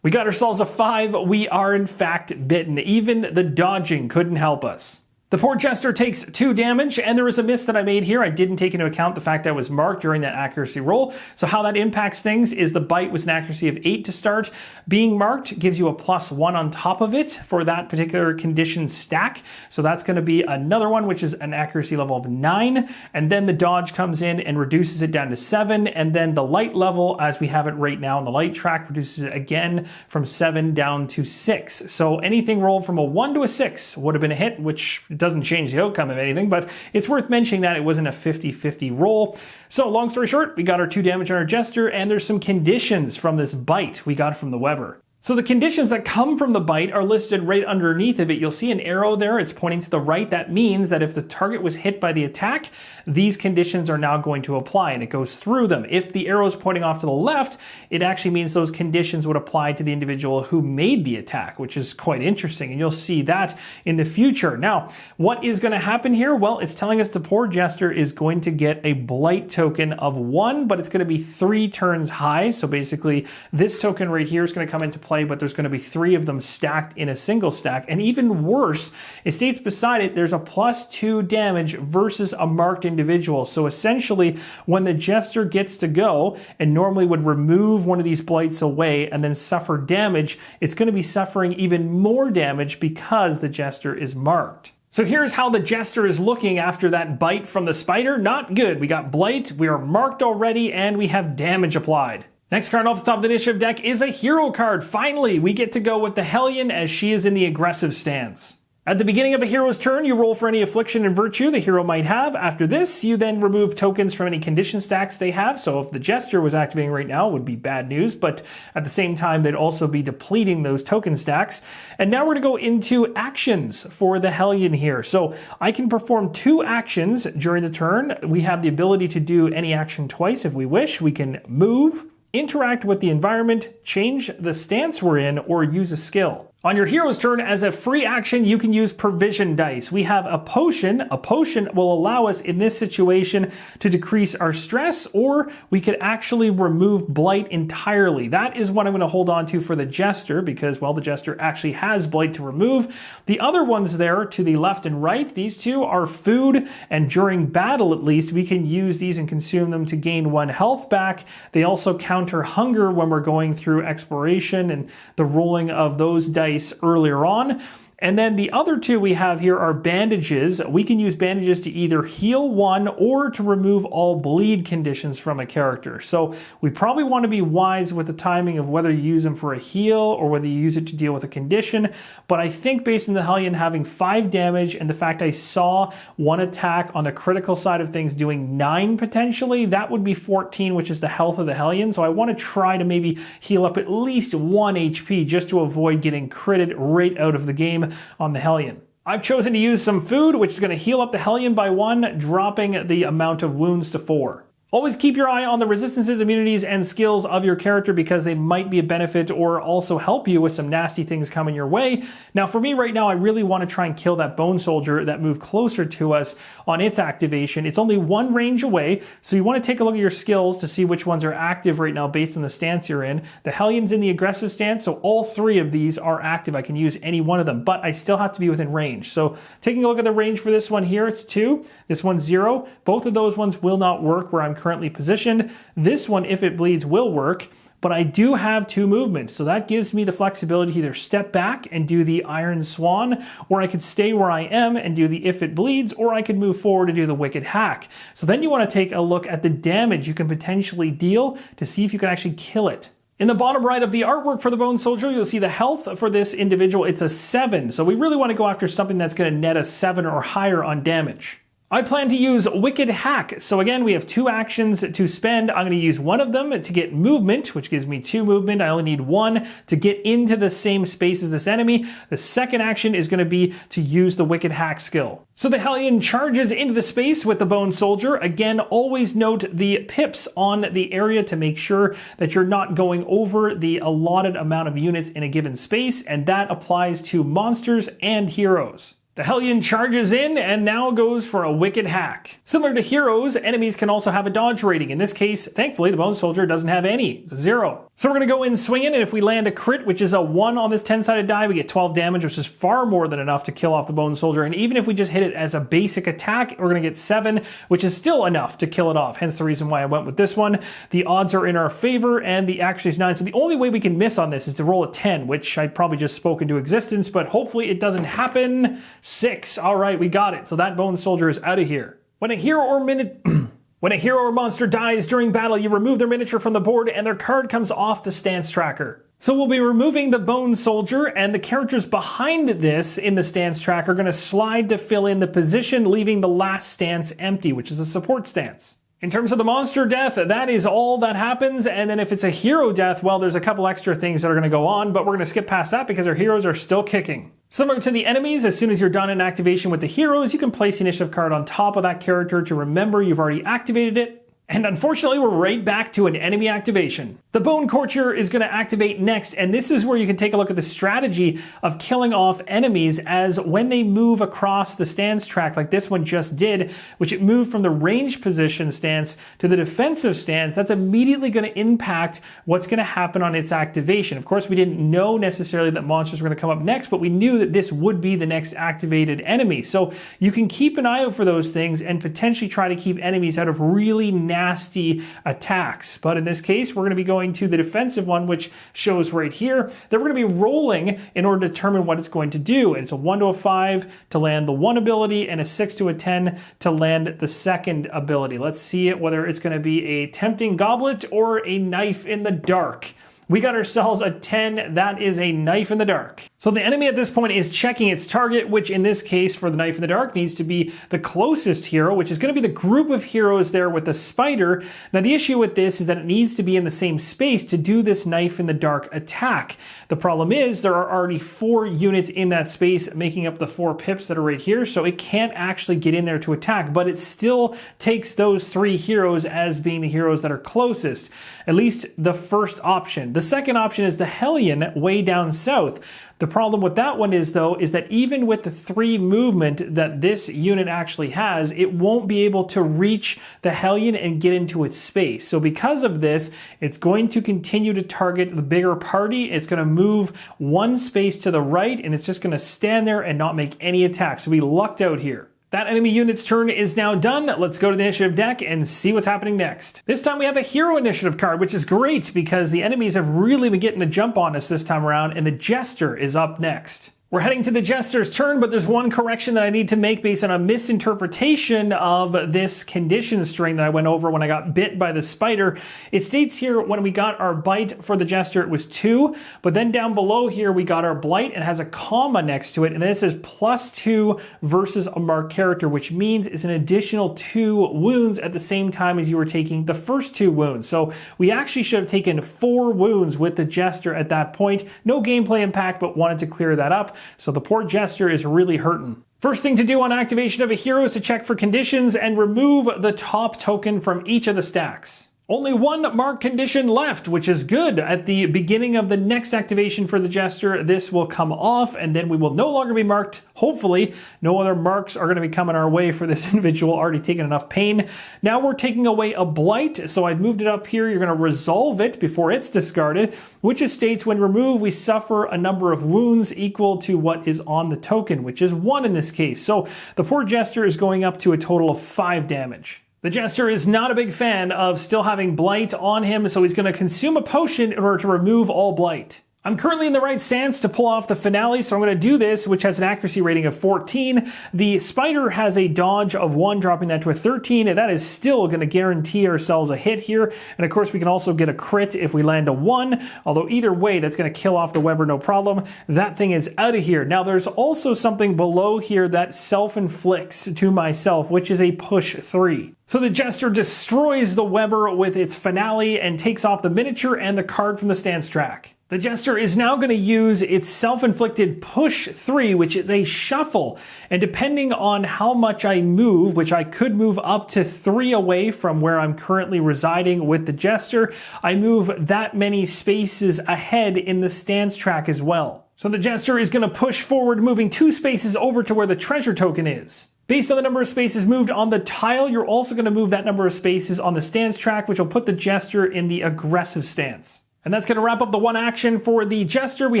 We got ourselves a 5. We are, in fact, bitten. Even the dodging couldn't help us. The poor Jester takes 2 damage, and there was a miss that I made here. I didn't take into account the fact that I was marked during that accuracy roll. So how that impacts things is the bite was an accuracy of 8 to start. Being marked gives you a +1 on top of it for that particular condition stack. So that's going to be another one, which is an accuracy level of 9. And then the dodge comes in and reduces it down to 7. And then the light level, as we have it right now on the light track, reduces it again from 7 down to 6. So anything rolled from a 1 to a 6 would have been a hit, which doesn't change the outcome of anything, but it's worth mentioning that it wasn't a 50-50 roll. So long story short, we got our 2 damage on our Jester, and there's some conditions from this bite we got from the Weber. So the conditions that come from the bite are listed right underneath of it. You'll see an arrow there. It's pointing to the right. That means that if the target was hit by the attack, these conditions are now going to apply, and it goes through them. If the arrow is pointing off to the left, it actually means those conditions would apply to the individual who made the attack, which is quite interesting, and you'll see that in the future. Now, what is going to happen here? Well, it's telling us the poor Jester is going to get a blight token of 1, but it's going to be 3 turns high. So basically, this token right here is going to come into play play, but there's going to be 3 of them stacked in a single stack. And even worse, it states beside it, there's a +2 damage versus a marked individual. So essentially, when the Jester gets to go and normally would remove one of these blights away and then suffer damage, it's going to be suffering even more damage because the Jester is marked. So here's how the Jester is looking after that bite from the spider. Not good. We got blight, we are marked already, and we have damage applied. Next card off the top of the initiative deck is a hero card. Finally, we get to go with the Hellion as she is in the aggressive stance. At the beginning of a hero's turn, you roll for any affliction and virtue the hero might have. After this, you then remove tokens from any condition stacks they have. So if the Jester was activating right now, it would be bad news, but at the same time, they'd also be depleting those token stacks. And now we're going to go into actions for the Hellion here. So I can perform 2 actions during the turn. We have the ability to do any action twice if we wish. We can move, interact with the environment, change the stance we're in, or use a skill. On your hero's turn, as a free action, you can use provision dice. We have a potion. A potion will allow us in this situation to decrease our stress, or we could actually remove blight entirely. That is what I'm going to hold on to for the Jester because, well, the Jester actually has blight to remove. The other ones there to the left and right, these 2 are food, and during battle at least, we can use these and consume them to gain 1 health back. They also counter hunger when we're going through exploration and the rolling of those dice earlier on. And then the other 2 we have here are bandages. We can use bandages to either heal 1 or to remove all bleed conditions from a character. So we probably want to be wise with the timing of whether you use them for a heal or whether you use it to deal with a condition. But I think based on the Hellion having 5 damage and the fact I saw 1 attack on the critical side of things doing 9 potentially, that would be 14, which is the health of the Hellion. So I want to try to maybe heal up at least 1 HP just to avoid getting critted right out of the game on the Hellion. I've chosen to use some food, which is going to heal up the Hellion by 1, dropping the amount of wounds to 4. Always keep your eye on the resistances, immunities, and skills of your character because they might be a benefit or also help you with some nasty things coming your way. Now, for me right now, I really want to try and kill that Bone Soldier that moved closer to us on its activation. It's only 1 range away, so you want to take a look at your skills to see which ones are active right now based on the stance you're in. The Hellion's in the aggressive stance, so all 3 of these are active. I can use any one of them, but I still have to be within range. So taking a look at the range for this one here, it's 2. This one's 0. Both of those ones will not work where I'm currently positioned. This one, if it bleeds, will work, but I do have 2 movements, so that gives me the flexibility to either step back and do the Iron Swan, or I could stay where I am and do the if it bleeds, or I could move forward and do the Wicked Hack. So then you want to take a look at the damage you can potentially deal to see if you can actually kill it. In the bottom right of the artwork for the Bone Soldier, you'll see the health for this individual. It's a 7, so we really want to go after something that's going to net a 7 or higher on damage. I plan to use Wicked Hack. So again, we have 2 actions to spend. I'm going to use 1 of them to get movement, which gives me 2 movement. I only need 1 to get into the same space as this enemy. The second action is going to be to use the Wicked Hack skill. So the Hellion charges into the space with the Bone Soldier. Again, always note the pips on the area to make sure that you're not going over the allotted amount of units in a given space, and that applies to monsters and heroes. The Hellion charges in and now goes for a Wicked Hack. Similar to heroes, enemies can also have a dodge rating. In this case, thankfully, the Bone Soldier doesn't have any. It's a 0. So we're going to go in swinging, and if we land a crit, which is a 1 on this 10-sided die, we get 12 damage, which is far more than enough to kill off the Bone Soldier. And even if we just hit it as a basic attack, we're going to get 7, which is still enough to kill it off. Hence the reason why I went with this one. The odds are in our favor, and the accuracy is 9. So the only way we can miss on this is to roll a 10, which I probably just spoke into existence, but hopefully it doesn't happen. 6. All right, we got it. So that Bone Soldier is out of here. When a hero or monster dies during battle, you remove their miniature from the board and their card comes off the stance tracker. So we'll be removing the Bone Soldier, and the characters behind this in the stance tracker are going to slide to fill in the position, leaving the last stance empty, which is a support stance. In terms of the monster death, that is all that happens, and then if it's a hero death, well, there's a couple extra things that are going to go on, but we're going to skip past that because our heroes are still kicking. Similar to the enemies, as soon as you're done in activation with the heroes, you can place the initiative card on top of that character to remember you've already activated it. And unfortunately, we're right back to an enemy activation. The Bone Courtier is going to activate next, and this is where you can take a look at the strategy of killing off enemies, as when they move across the stance track like this one just did, which it moved from the ranged position stance to the defensive stance, that's immediately going to impact what's going to happen on its activation. Of course, we didn't know necessarily that monsters were going to come up next, but we knew that this would be the next activated enemy. So you can keep an eye out for those things and potentially try to keep enemies out of really nasty attacks. But in this case, we're going to be going to the defensive one, which shows right here that we're going to be rolling in order to determine what it's going to do. And it's a 1 to a 5 to land the one ability and a 6 to a 10 to land the second ability. Let's see it, whether it's going to be a tempting goblet or a knife in the dark. We got ourselves a 10. That is a knife in the dark. So the enemy at this point is checking its target, which in this case for the knife in the dark needs to be the closest hero, which is going to be the group of heroes there with the spider. Now the issue with this is that it needs to be in the same space to do this knife in the dark attack. The problem is there are already 4 units in that space making up the 4 pips that are right here, so it can't actually get in there to attack, but it still takes those 3 heroes as being the heroes that are closest. At least the first option. The second option is the Hellion way down south. The problem with that one is, though, is that even with the 3 movement that this unit actually has, it won't be able to reach the Hellion and get into its space. So because of this, it's going to continue to target the bigger party. It's going to move 1 space to the right, and it's just going to stand there and not make any attacks. So we lucked out here. That enemy unit's turn is now done. Let's go to the initiative deck and see what's happening next. This time we have a hero initiative card, which is great because the enemies have really been getting a jump on us this time around, and the Jester is up next. We're heading to the Jester's turn, but there's one correction that I need to make based on a misinterpretation of this condition string that I went over when I got bit by the spider. It states here when we got our bite for the Jester, it was 2, but then down below here we got our blight and has a comma next to it, and then it says +2 versus a marked character, which means it's an additional 2 wounds at the same time as you were taking the first 2 wounds. So we actually should have taken 4 wounds with the Jester at that point. No gameplay impact, but wanted to clear that up. So the poor Jester is really hurting. First thing to do on activation of a hero is to check for conditions and remove the top token from each of the stacks. Only 1 marked condition left, which is good. At the beginning of the next activation for the Jester, this will come off, and then we will no longer be marked. Hopefully, no other marks are going to be coming our way for this individual, already taken enough pain. Now we're taking away a blight, so I've moved it up here. You're going to resolve it before it's discarded, which states when removed, we suffer a number of wounds equal to what is on the token, which is 1 in this case. So the poor Jester is going up to a total of 5 damage. The Jester is not a big fan of still having blight on him, so he's going to consume a potion in order to remove all blight. I'm currently in the right stance to pull off the finale, so I'm going to do this, which has an accuracy rating of 14. The spider has a dodge of 1, dropping that to a 13, and that is still going to guarantee ourselves a hit here. And of course, we can also get a crit if we land a 1, although either way, that's going to kill off the Weber, no problem. That thing is out of here. Now, there's also something below here that self-inflicts to myself, which is a push 3. So the Jester destroys the Weber with its finale and takes off the miniature and the card from the stance track. The Jester is now going to use its self-inflicted push 3, which is a shuffle. And depending on how much I move, which I could move up to 3 away from where I'm currently residing with the Jester, I move that many spaces ahead in the stance track as well. So the Jester is going to push forward, moving 2 spaces over to where the treasure token is. Based on the number of spaces moved on the tile, you're also going to move that number of spaces on the stance track, which will put the Jester in the aggressive stance. And that's going to wrap up the 1 action for the Jester. We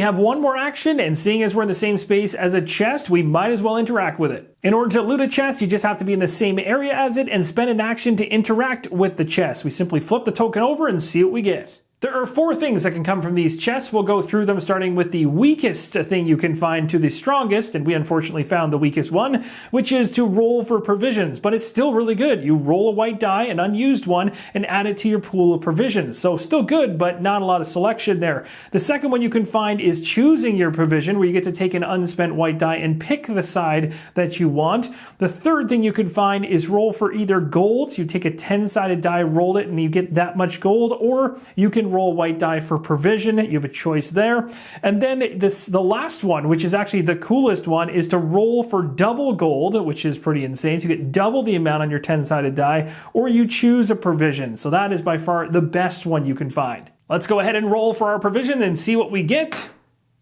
have 1 more action, and seeing as we're in the same space as a chest, we might as well interact with it. In order to loot a chest, you just have to be in the same area as it and spend an action to interact with the chest. We simply flip the token over and see what we get. There are 4 things that can come from these chests. We'll go through them, starting with the weakest thing you can find to the strongest, and we unfortunately found the weakest one, which is to roll for provisions, but it's still really good. You roll a white die, an unused one, and add it to your pool of provisions. So still good, but not a lot of selection there. The second one you can find is choosing your provision, where you get to take an unspent white die and pick the side that you want. The third thing you can find is roll for either gold. So you take a 10-sided die, roll it, and you get that much gold, or you can roll white die for provision. You have a choice there. And then the last one, which is actually the coolest one, is to roll for double gold, which is pretty insane. So you get double the amount on your 10-sided die, or you choose a provision. So that is by far the best one you can find. Let's go ahead and roll for our provision and see what we get.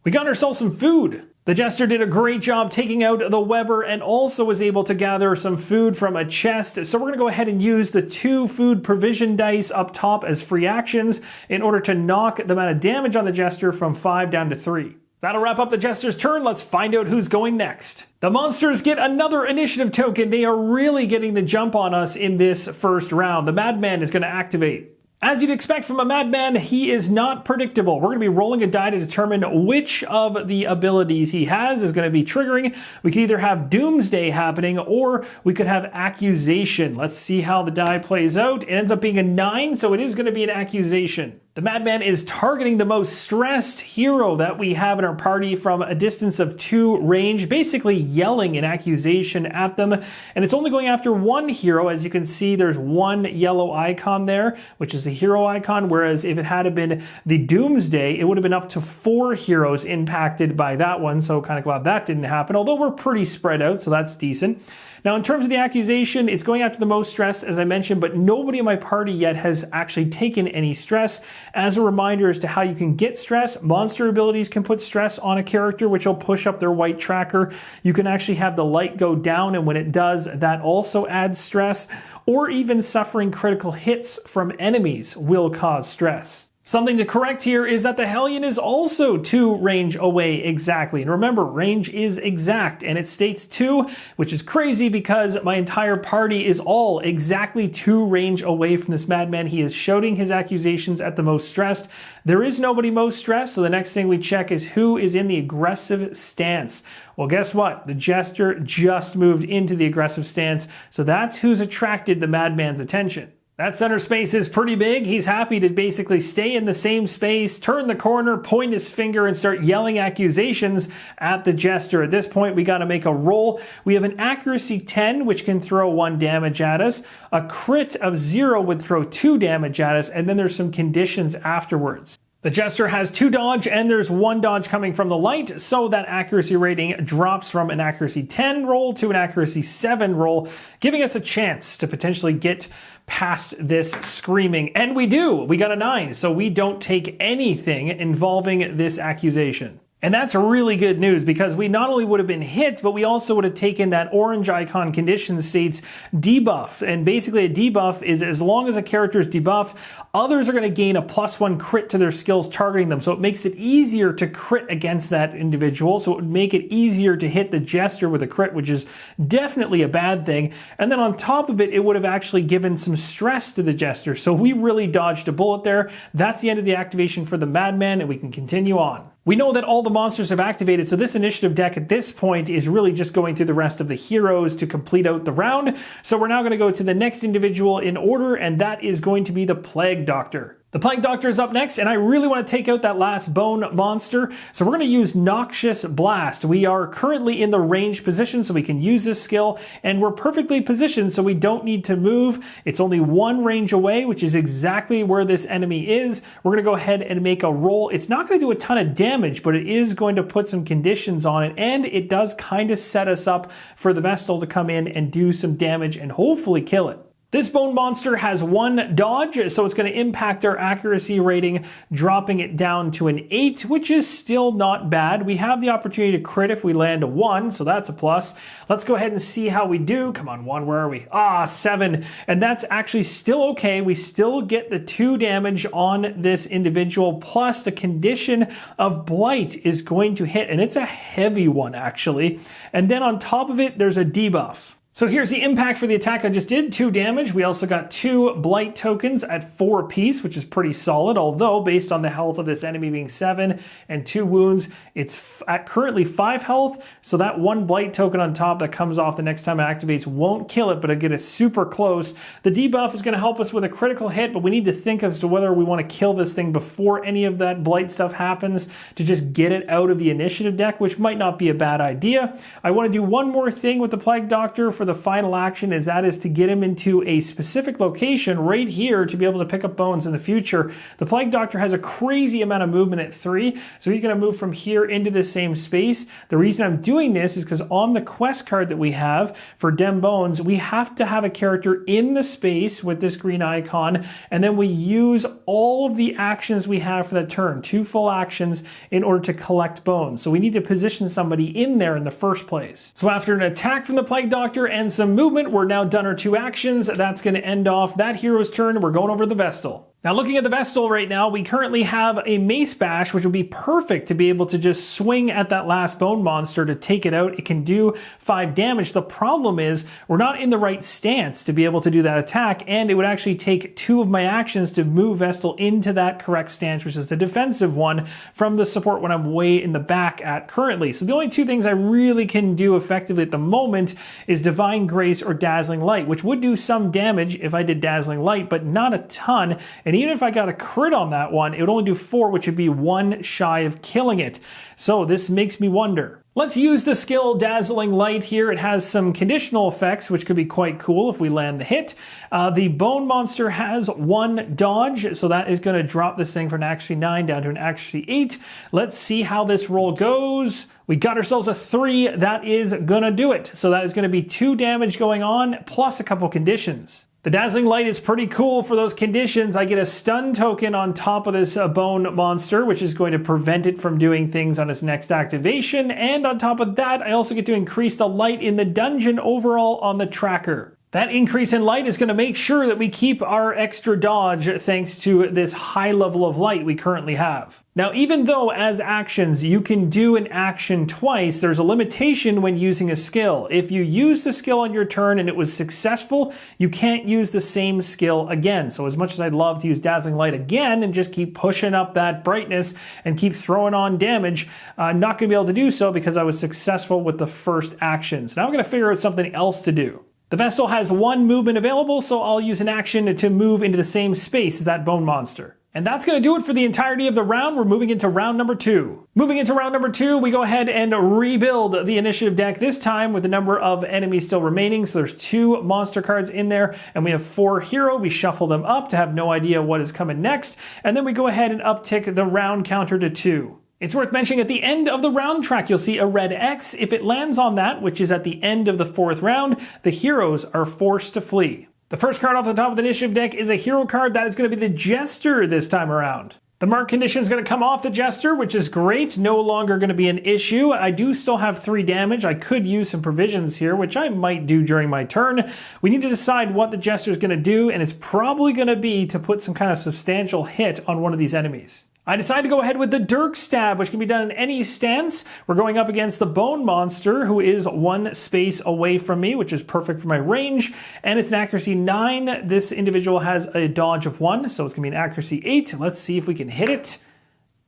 We got ourselves some food. The Jester did a great job taking out the Weber and also was able to gather some food from a chest. So we're going to go ahead and use the 2 food provision dice up top as free actions in order to knock the amount of damage on the Jester from 5 down to 3. That'll wrap up the Jester's turn. Let's find out who's going next. The monsters get another initiative token. They are really getting the jump on us in this first round. The Madman is going to activate. As you'd expect from a Madman, he is not predictable. We're going to be rolling a die to determine which of the abilities he has is going to be triggering. We could either have Doomsday happening or we could have Accusation. Let's see how the die plays out. It ends up being a 9, so it is going to be an Accusation. The Madman is targeting the most stressed hero that we have in our party from a distance of 2 range, basically yelling an accusation at them. And it's only going after one hero. As you can see, there's one yellow icon there, which is a hero icon, whereas if it had been the Doomsday, it would have been up to 4 heroes impacted by that one. So kind of glad that didn't happen, although we're pretty spread out, so that's decent. Now, in terms of the accusation, it's going after the most stress, as I mentioned, but nobody in my party yet has actually taken any stress. As a reminder as to how you can get stress, monster abilities can put stress on a character, which will push up their white tracker. You can actually have the light go down, and when it does, that also adds stress. Or even suffering critical hits from enemies will cause stress. Something to correct here is that the Hellion is also 2 range away exactly. And remember, range is exact, and it states 2, which is crazy because my entire party is all exactly 2 range away from this Madman. He is shouting his accusations at the most stressed. There is nobody most stressed, so the next thing we check is who is in the aggressive stance. Well, guess what? The Jester just moved into the aggressive stance, so that's who's attracted the Madman's attention. That center space is pretty big. He's happy to basically stay in the same space, turn the corner, point his finger, and start yelling accusations at the Jester. At this point, we got to make a roll. We have an accuracy 10, which can throw 1 damage at us. A crit of 0 would throw 2 damage at us, and then there's some conditions afterwards. The Jester has 2 dodge, and there's 1 dodge coming from the light, so that accuracy rating drops from an accuracy 10 roll to an accuracy 7 roll, giving us a chance to potentially get past this screaming. And we do! We got a 9, so we don't take anything involving this accusation. And that's really good news because we not only would have been hit, but we also would have taken that orange icon condition states debuff. And basically a debuff is as long as a character is debuff, others are going to gain a +1 crit to their skills targeting them. So it makes it easier to crit against that individual. So it would make it easier to hit the Jester with a crit, which is definitely a bad thing. And then on top of it, it would have actually given some stress to the Jester. So we really dodged a bullet there. That's the end of the activation for the Madman, and we can continue on. We know that all the monsters have activated, so this initiative deck at this point is really just going through the rest of the heroes to complete out the round. So we're now going to go to the next individual in order, and that is going to be the Plague Doctor. The Plague Doctor is up next, and I really want to take out that last bone monster, so we're going to use Noxious Blast. We are currently in the range position, so we can use this skill, and we're perfectly positioned, so we don't need to move. It's only 1 range away, which is exactly where this enemy is. We're going to go ahead and make a roll. It's not going to do a ton of damage, but it is going to put some conditions on it, and it does kind of set us up for the Vestal to come in and do some damage and hopefully kill it. This bone monster has 1 dodge, so it's going to impact our accuracy rating, dropping it down to an 8, which is still not bad. We have the opportunity to crit if we land a 1, so that's a plus. Let's go ahead and see how we do. Come on, 1, where are we? 7, and that's actually still okay. We still get the 2 damage on this individual, plus the condition of Blight is going to hit, and it's a heavy one, actually. And then on top of it, there's a debuff. So here's the impact for the attack I just did, 2 damage. We also got 2 Blight tokens at 4 apiece, which is pretty solid, although based on the health of this enemy being 7 and 2 wounds, it's at currently 5 health, so that 1 Blight token on top that comes off the next time it activates won't kill it, but it'll get us super close. The debuff is going to help us with a critical hit, but we need to think as to whether we want to kill this thing before any of that Blight stuff happens to just get it out of the initiative deck, which might not be a bad idea. I want to do one more thing with the Plague Doctor for the final action, is to get him into a specific location right here to be able to pick up bones in the future. The Plague Doctor has a crazy amount of movement at 3, so he's going to move from here into the same space. The reason I'm doing this is because on the quest card that we have for Dem Bones, we have to have a character in the space with this green icon, and then we use all of the actions we have for that turn, 2 full actions, in order to collect bones. So we need to position somebody in there in the first place. So after an attack from the Plague Doctor and some movement, we're now done our 2 actions. That's going to end off that hero's turn. We're going over the Vestal. Now looking at the Vestal right now, we currently have a Mace Bash, which would be perfect to be able to just swing at that last bone monster to take it out. It can do 5 damage. The problem is we're not in the right stance to be able to do that attack, and it would actually take 2 of my actions to move Vestal into that correct stance, which is the defensive one, from the support when I'm way in the back at currently. So the only 2 things I really can do effectively at the moment is Divine Grace or Dazzling Light, which would do some damage if I did Dazzling Light, but not a ton. And even if I got a crit on that one, it would only do 4, which would be 1 shy of killing it. So this makes me wonder. Let's use the skill Dazzling Light here. It has some conditional effects, which could be quite cool if we land the hit. The Bone Monster has 1 dodge, so that is going to drop this thing from an accuracy 9 down to an accuracy 8. Let's see how this roll goes. We got ourselves a 3. That is going to do it. So that is going to be 2 damage going on, plus a couple conditions. The Dazzling Light is pretty cool for those conditions. I get a stun token on top of this bone monster, which is going to prevent it from doing things on its next activation. And on top of that, I also get to increase the light in the dungeon overall on the tracker. That increase in light is going to make sure that we keep our extra dodge thanks to this high level of light we currently have. Now, even though as actions you can do an action twice, there's a limitation when using a skill. If you use the skill on your turn and it was successful, you can't use the same skill again. So as much as I'd love to use Dazzling Light again and just keep pushing up that brightness and keep throwing on damage, I'm not going to be able to do so because I was successful with the first action. So now I'm going to figure out something else to do. The Vestal has 1 movement available, so I'll use an action to move into the same space as that bone monster. And that's going to do it for the entirety of the round. We're moving into round number 2. Moving into round number 2, we go ahead and rebuild the initiative deck, this time with the number of enemies still remaining. So there's 2 monster cards in there, and we have 4 hero. We shuffle them up to have no idea what is coming next. And then we go ahead and uptick the round counter to 2. It's worth mentioning at the end of the round track, you'll see a red X. If it lands on that, which is at the end of the 4th round, the heroes are forced to flee. The first card off the top of the initiative deck is a hero card. That is going to be the Jester this time around. The mark condition is going to come off the Jester, which is great. No longer going to be an issue. I do still have 3 damage. I could use some provisions here, which I might do during my turn. We need to decide what the Jester is going to do, and it's probably going to be to put some kind of substantial hit on one of these enemies. I decided to go ahead with the Dirk Stab, which can be done in any stance. We're going up against the Bone Monster, who is 1 space away from me, which is perfect for my range. And it's an accuracy 9. This individual has a dodge of 1, so it's going to be an accuracy 8. Let's see if we can hit it.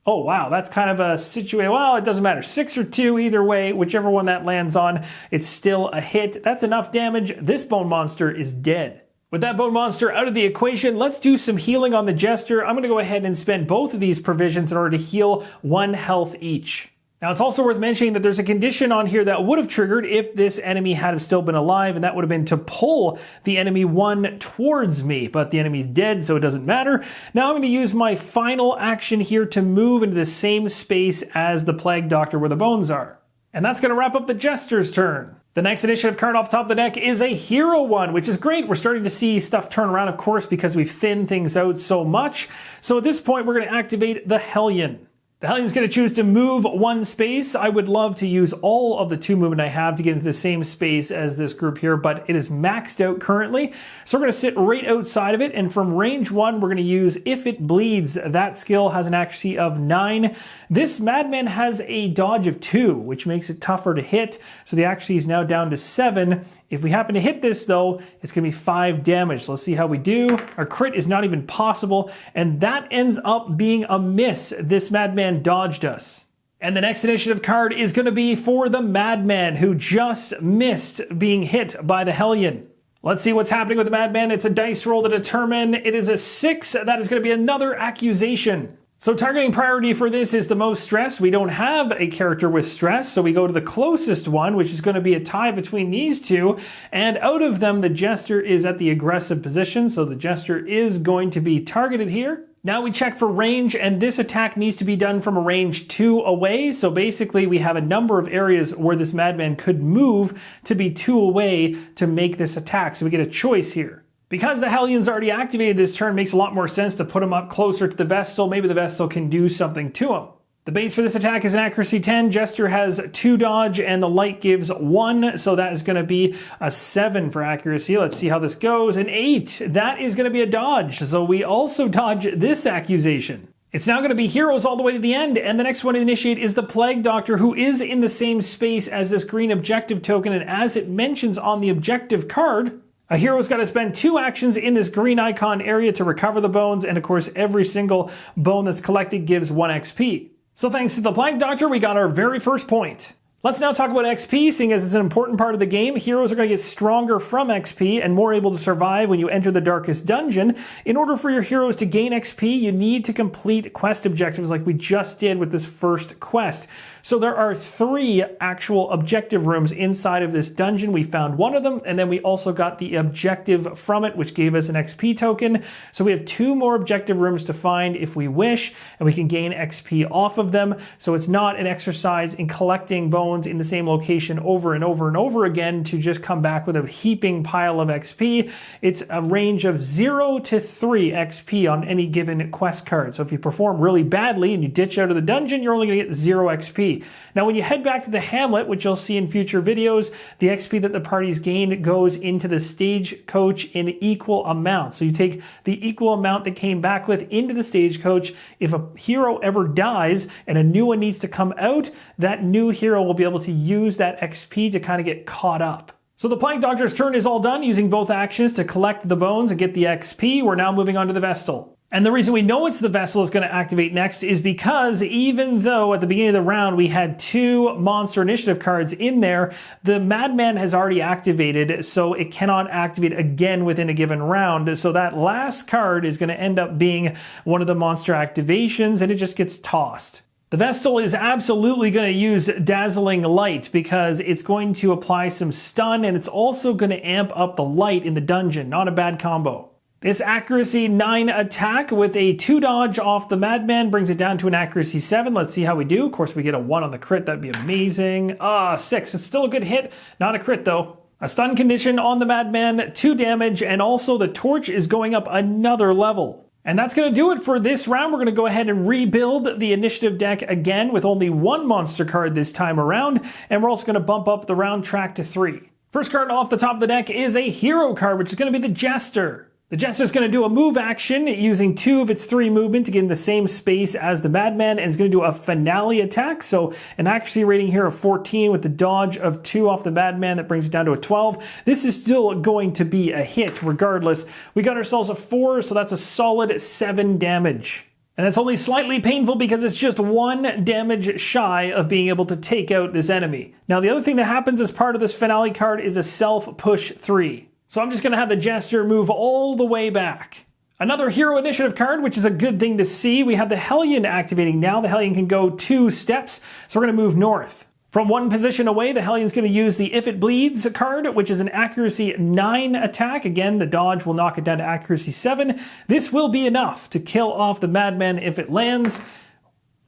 Oh, wow, that's kind of a situation. Well, it doesn't matter. 6 or 2, either way, whichever one that lands on, it's still a hit. That's enough damage. This Bone Monster is dead. With that bone monster out of the equation, let's do some healing on the Jester. I'm going to go ahead and spend both of these provisions in order to heal 1 health each. Now, it's also worth mentioning that there's a condition on here that would have triggered if this enemy had still been alive, and that would have been to pull the enemy 1 towards me, but the enemy's dead, so it doesn't matter. Now I'm going to use my final action here to move into the same space as the Plague Doctor where the bones are. And that's going to wrap up the Jester's turn. The next initiative card off the top of the deck is a hero one, which is great. We're starting to see stuff turn around, of course, because we've thinned things out so much. So at this point, we're going to activate the Hellion. The Hellion's going to choose to move 1 space. I would love to use all of the 2 movement I have to get into the same space as this group here, but it is maxed out currently. So we're going to sit right outside of it, and from range 1, we're going to use If It Bleeds. That skill has an accuracy of 9. This Madman has a dodge of 2, which makes it tougher to hit, so the accuracy is now down to 7. If we happen to hit this, though, it's going to be 5 damage. So let's see how we do. Our crit is not even possible, and that ends up being a miss. This Madman dodged us. And the next initiative card is going to be for the Madman, who just missed being hit by the Hellion. Let's see what's happening with the Madman. It's a dice roll to determine. It is a 6. That is going to be another accusation. So targeting priority for this is the most stress. We don't have a character with stress, so we go to the closest one, which is going to be a tie between these two. And out of them, the Jester is at the aggressive position, so the Jester is going to be targeted here. Now we check for range, and this attack needs to be done from a range 2 away. So basically we have a number of areas where this madman could move to be 2 away to make this attack. So we get a choice here. Because the Hellion's already activated this turn, it makes a lot more sense to put him up closer to the Vestal. Maybe the Vestal can do something to him. The base for this attack is an accuracy 10. Jester has 2 dodge, and the light gives 1, so that is going to be a 7 for accuracy. Let's see how this goes. An 8. That is going to be a dodge, so we also dodge this accusation. It's now going to be heroes all the way to the end, and the next one to initiate is the Plague Doctor, who is in the same space as this green objective token, and as it mentions on the objective card, a hero's got to spend 2 actions in this green icon area to recover the bones, and of course every single bone that's collected gives 1 XP. So thanks to the Plague Doctor, we got our very first point. Let's now talk about XP, seeing as it's an important part of the game. Heroes are going to get stronger from XP and more able to survive when you enter the Darkest Dungeon. In order for your heroes to gain XP, you need to complete quest objectives like we just did with this first quest. So there are 3 actual objective rooms inside of this dungeon. We found one of them, and then we also got the objective from it, which gave us an XP token. So we have 2 more objective rooms to find if we wish, and we can gain XP off of them. So it's not an exercise in collecting bones in the same location over and over and over again to just come back with a heaping pile of XP. It's a range of 0 to 3 XP on any given quest card. So if you perform really badly and you ditch out of the dungeon, you're only going to get 0 XP. Now when you head back to the hamlet, which you'll see in future videos, the XP that the party's gained goes into the stagecoach in equal amounts. So you take the equal amount that came back with into the stagecoach. If a hero ever dies and a new one needs to come out, that new hero will be able to use that XP to kind of get caught up. So the Plague Doctor's turn is all done using both actions to collect the bones and get the XP. We're now moving on to the Vestal. And the reason we know it's the Vestal is going to activate next is because even though at the beginning of the round we had 2 monster initiative cards in there, the Madman has already activated, so it cannot activate again within a given round. So that last card is going to end up being one of the monster activations, and it just gets tossed. The Vestal is absolutely going to use Dazzling Light because it's going to apply some stun, and it's also going to amp up the light in the dungeon. Not a bad combo. This accuracy 9 attack with a 2 dodge off the Madman brings it down to an accuracy 7. Let's see how we do. Of course, we get a 1 on the crit. That'd be amazing. 6. It's still a good hit. Not a crit, though. A stun condition on the Madman, 2 damage, and also the torch is going up another level. And that's going to do it for this round. We're going to go ahead and rebuild the initiative deck again with only 1 monster card this time around, and we're also going to bump up the round track to 3. First card off the top of the deck is a hero card, which is going to be the Jester. The Jester is going to do a move action using 2 of its 3 movement to get in the same space as the Madman, and is going to do a finale attack. So an accuracy rating here of 14 with the dodge of 2 off the Madman that brings it down to a 12. This is still going to be a hit regardless. We got ourselves a 4, so that's a solid 7 damage. And that's only slightly painful because it's just 1 damage shy of being able to take out this enemy. Now the other thing that happens as part of this finale card is a self-push 3. So I'm just going to have the Jester move all the way back. Another hero initiative card, which is a good thing to see. We have the Hellion activating now. The Hellion can go 2 steps, so we're going to move north. From 1 position away, the Hellion's going to use the If It Bleeds card, which is an accuracy 9 attack. Again, the dodge will knock it down to accuracy 7. This will be enough to kill off the Madman if it lands.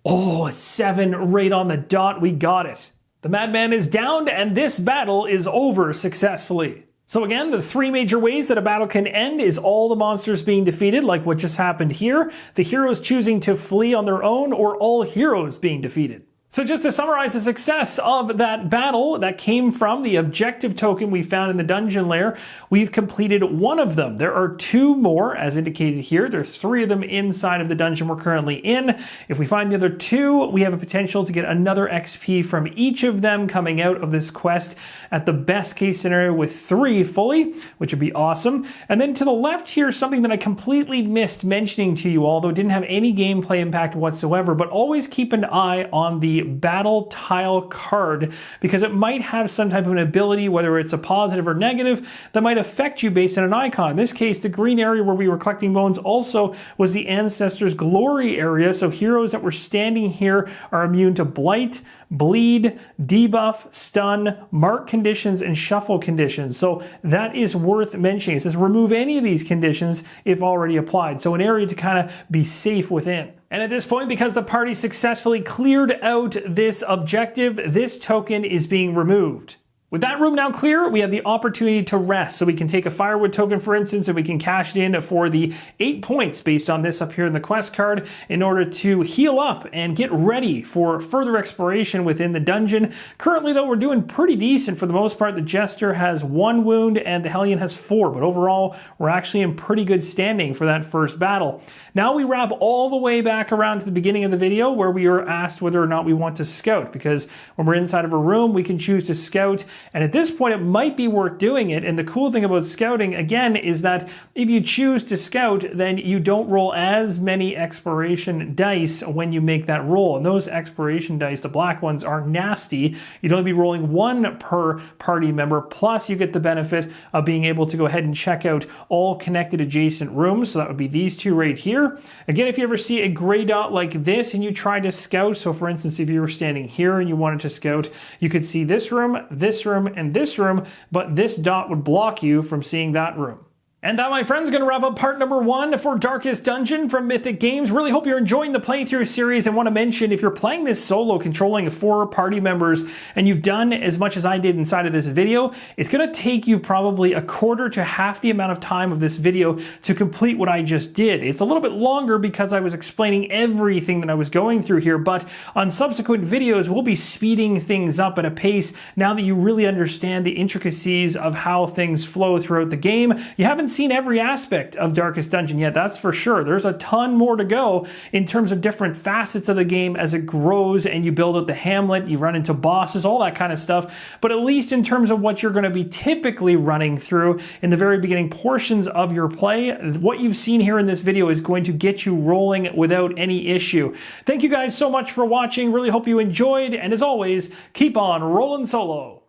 Oh, it's 7 right on the dot. We got it. The Madman is downed, and this battle is over successfully. So again, the 3 major ways that a battle can end is all the monsters being defeated, like what just happened here, the heroes choosing to flee on their own, or all heroes being defeated. So just to summarize the success of that battle that came from the objective token we found in the dungeon lair, we've completed 1 of them. There are 2 more, as indicated here. There's 3 of them inside of the dungeon we're currently in. If we find the other 2, we have a potential to get another XP from each of them coming out of this quest at the best case scenario with 3 fully, which would be awesome. And then to the left here, something that I completely missed mentioning to you, although it didn't have any gameplay impact whatsoever, but always keep an eye on the battle tile card because it might have some type of an ability, whether it's a positive or negative, that might affect you based on an icon. In this case, the green area where we were collecting bones also was the Ancestors' Glory area, so heroes that were standing here are immune to blight, bleed, debuff, stun, mark conditions, and shuffle conditions. So that is worth mentioning. It says remove any of these conditions if already applied. So an area to kind of be safe within. And at this point, because the party successfully cleared out this objective, this token is being removed. With that room now clear, we have the opportunity to rest. So we can take a firewood token, for instance, and we can cash it in for the 8 points based on this up here in the quest card in order to heal up and get ready for further exploration within the dungeon. Currently, though, we're doing pretty decent for the most part. The Jester has 1 wound and the Hellion has 4, but overall, we're actually in pretty good standing for that first battle. Now we wrap all the way back around to the beginning of the video where we are asked whether or not we want to scout, because when we're inside of a room, we can choose to scout. And at this point, it might be worth doing it. And the cool thing about scouting, again, is that if you choose to scout, then you don't roll as many exploration dice when you make that roll. And those exploration dice, the black ones, are nasty. You'd only be rolling 1 per party member. Plus, you get the benefit of being able to go ahead and check out all connected adjacent rooms. So that would be these 2 right here. Again, if you ever see a gray dot like this and you try to scout, so for instance, if you were standing here and you wanted to scout, you could see this room, and this room, but this dot would block you from seeing that room. And that, my friends, is going to wrap up part number 1 for Darkest Dungeon from Mythic Games. Really hope you're enjoying the playthrough series, and want to mention, if you're playing this solo, controlling 4 party members, and you've done as much as I did inside of this video, it's going to take you probably a quarter to half the amount of time of this video to complete what I just did. It's a little bit longer because I was explaining everything that I was going through here, but on subsequent videos, we'll be speeding things up at a pace now that you really understand the intricacies of how things flow throughout the game. You haven't seen every aspect of Darkest Dungeon yet, that's for sure. There's a ton more to go in terms of different facets of the game as it grows and you build out the hamlet, you run into bosses, all that kind of stuff. But at least in terms of what you're going to be typically running through in the very beginning portions of your play, what you've seen here in this video is going to get you rolling without any issue. Thank you guys so much for watching. Really hope you enjoyed, and as always, keep on rolling solo.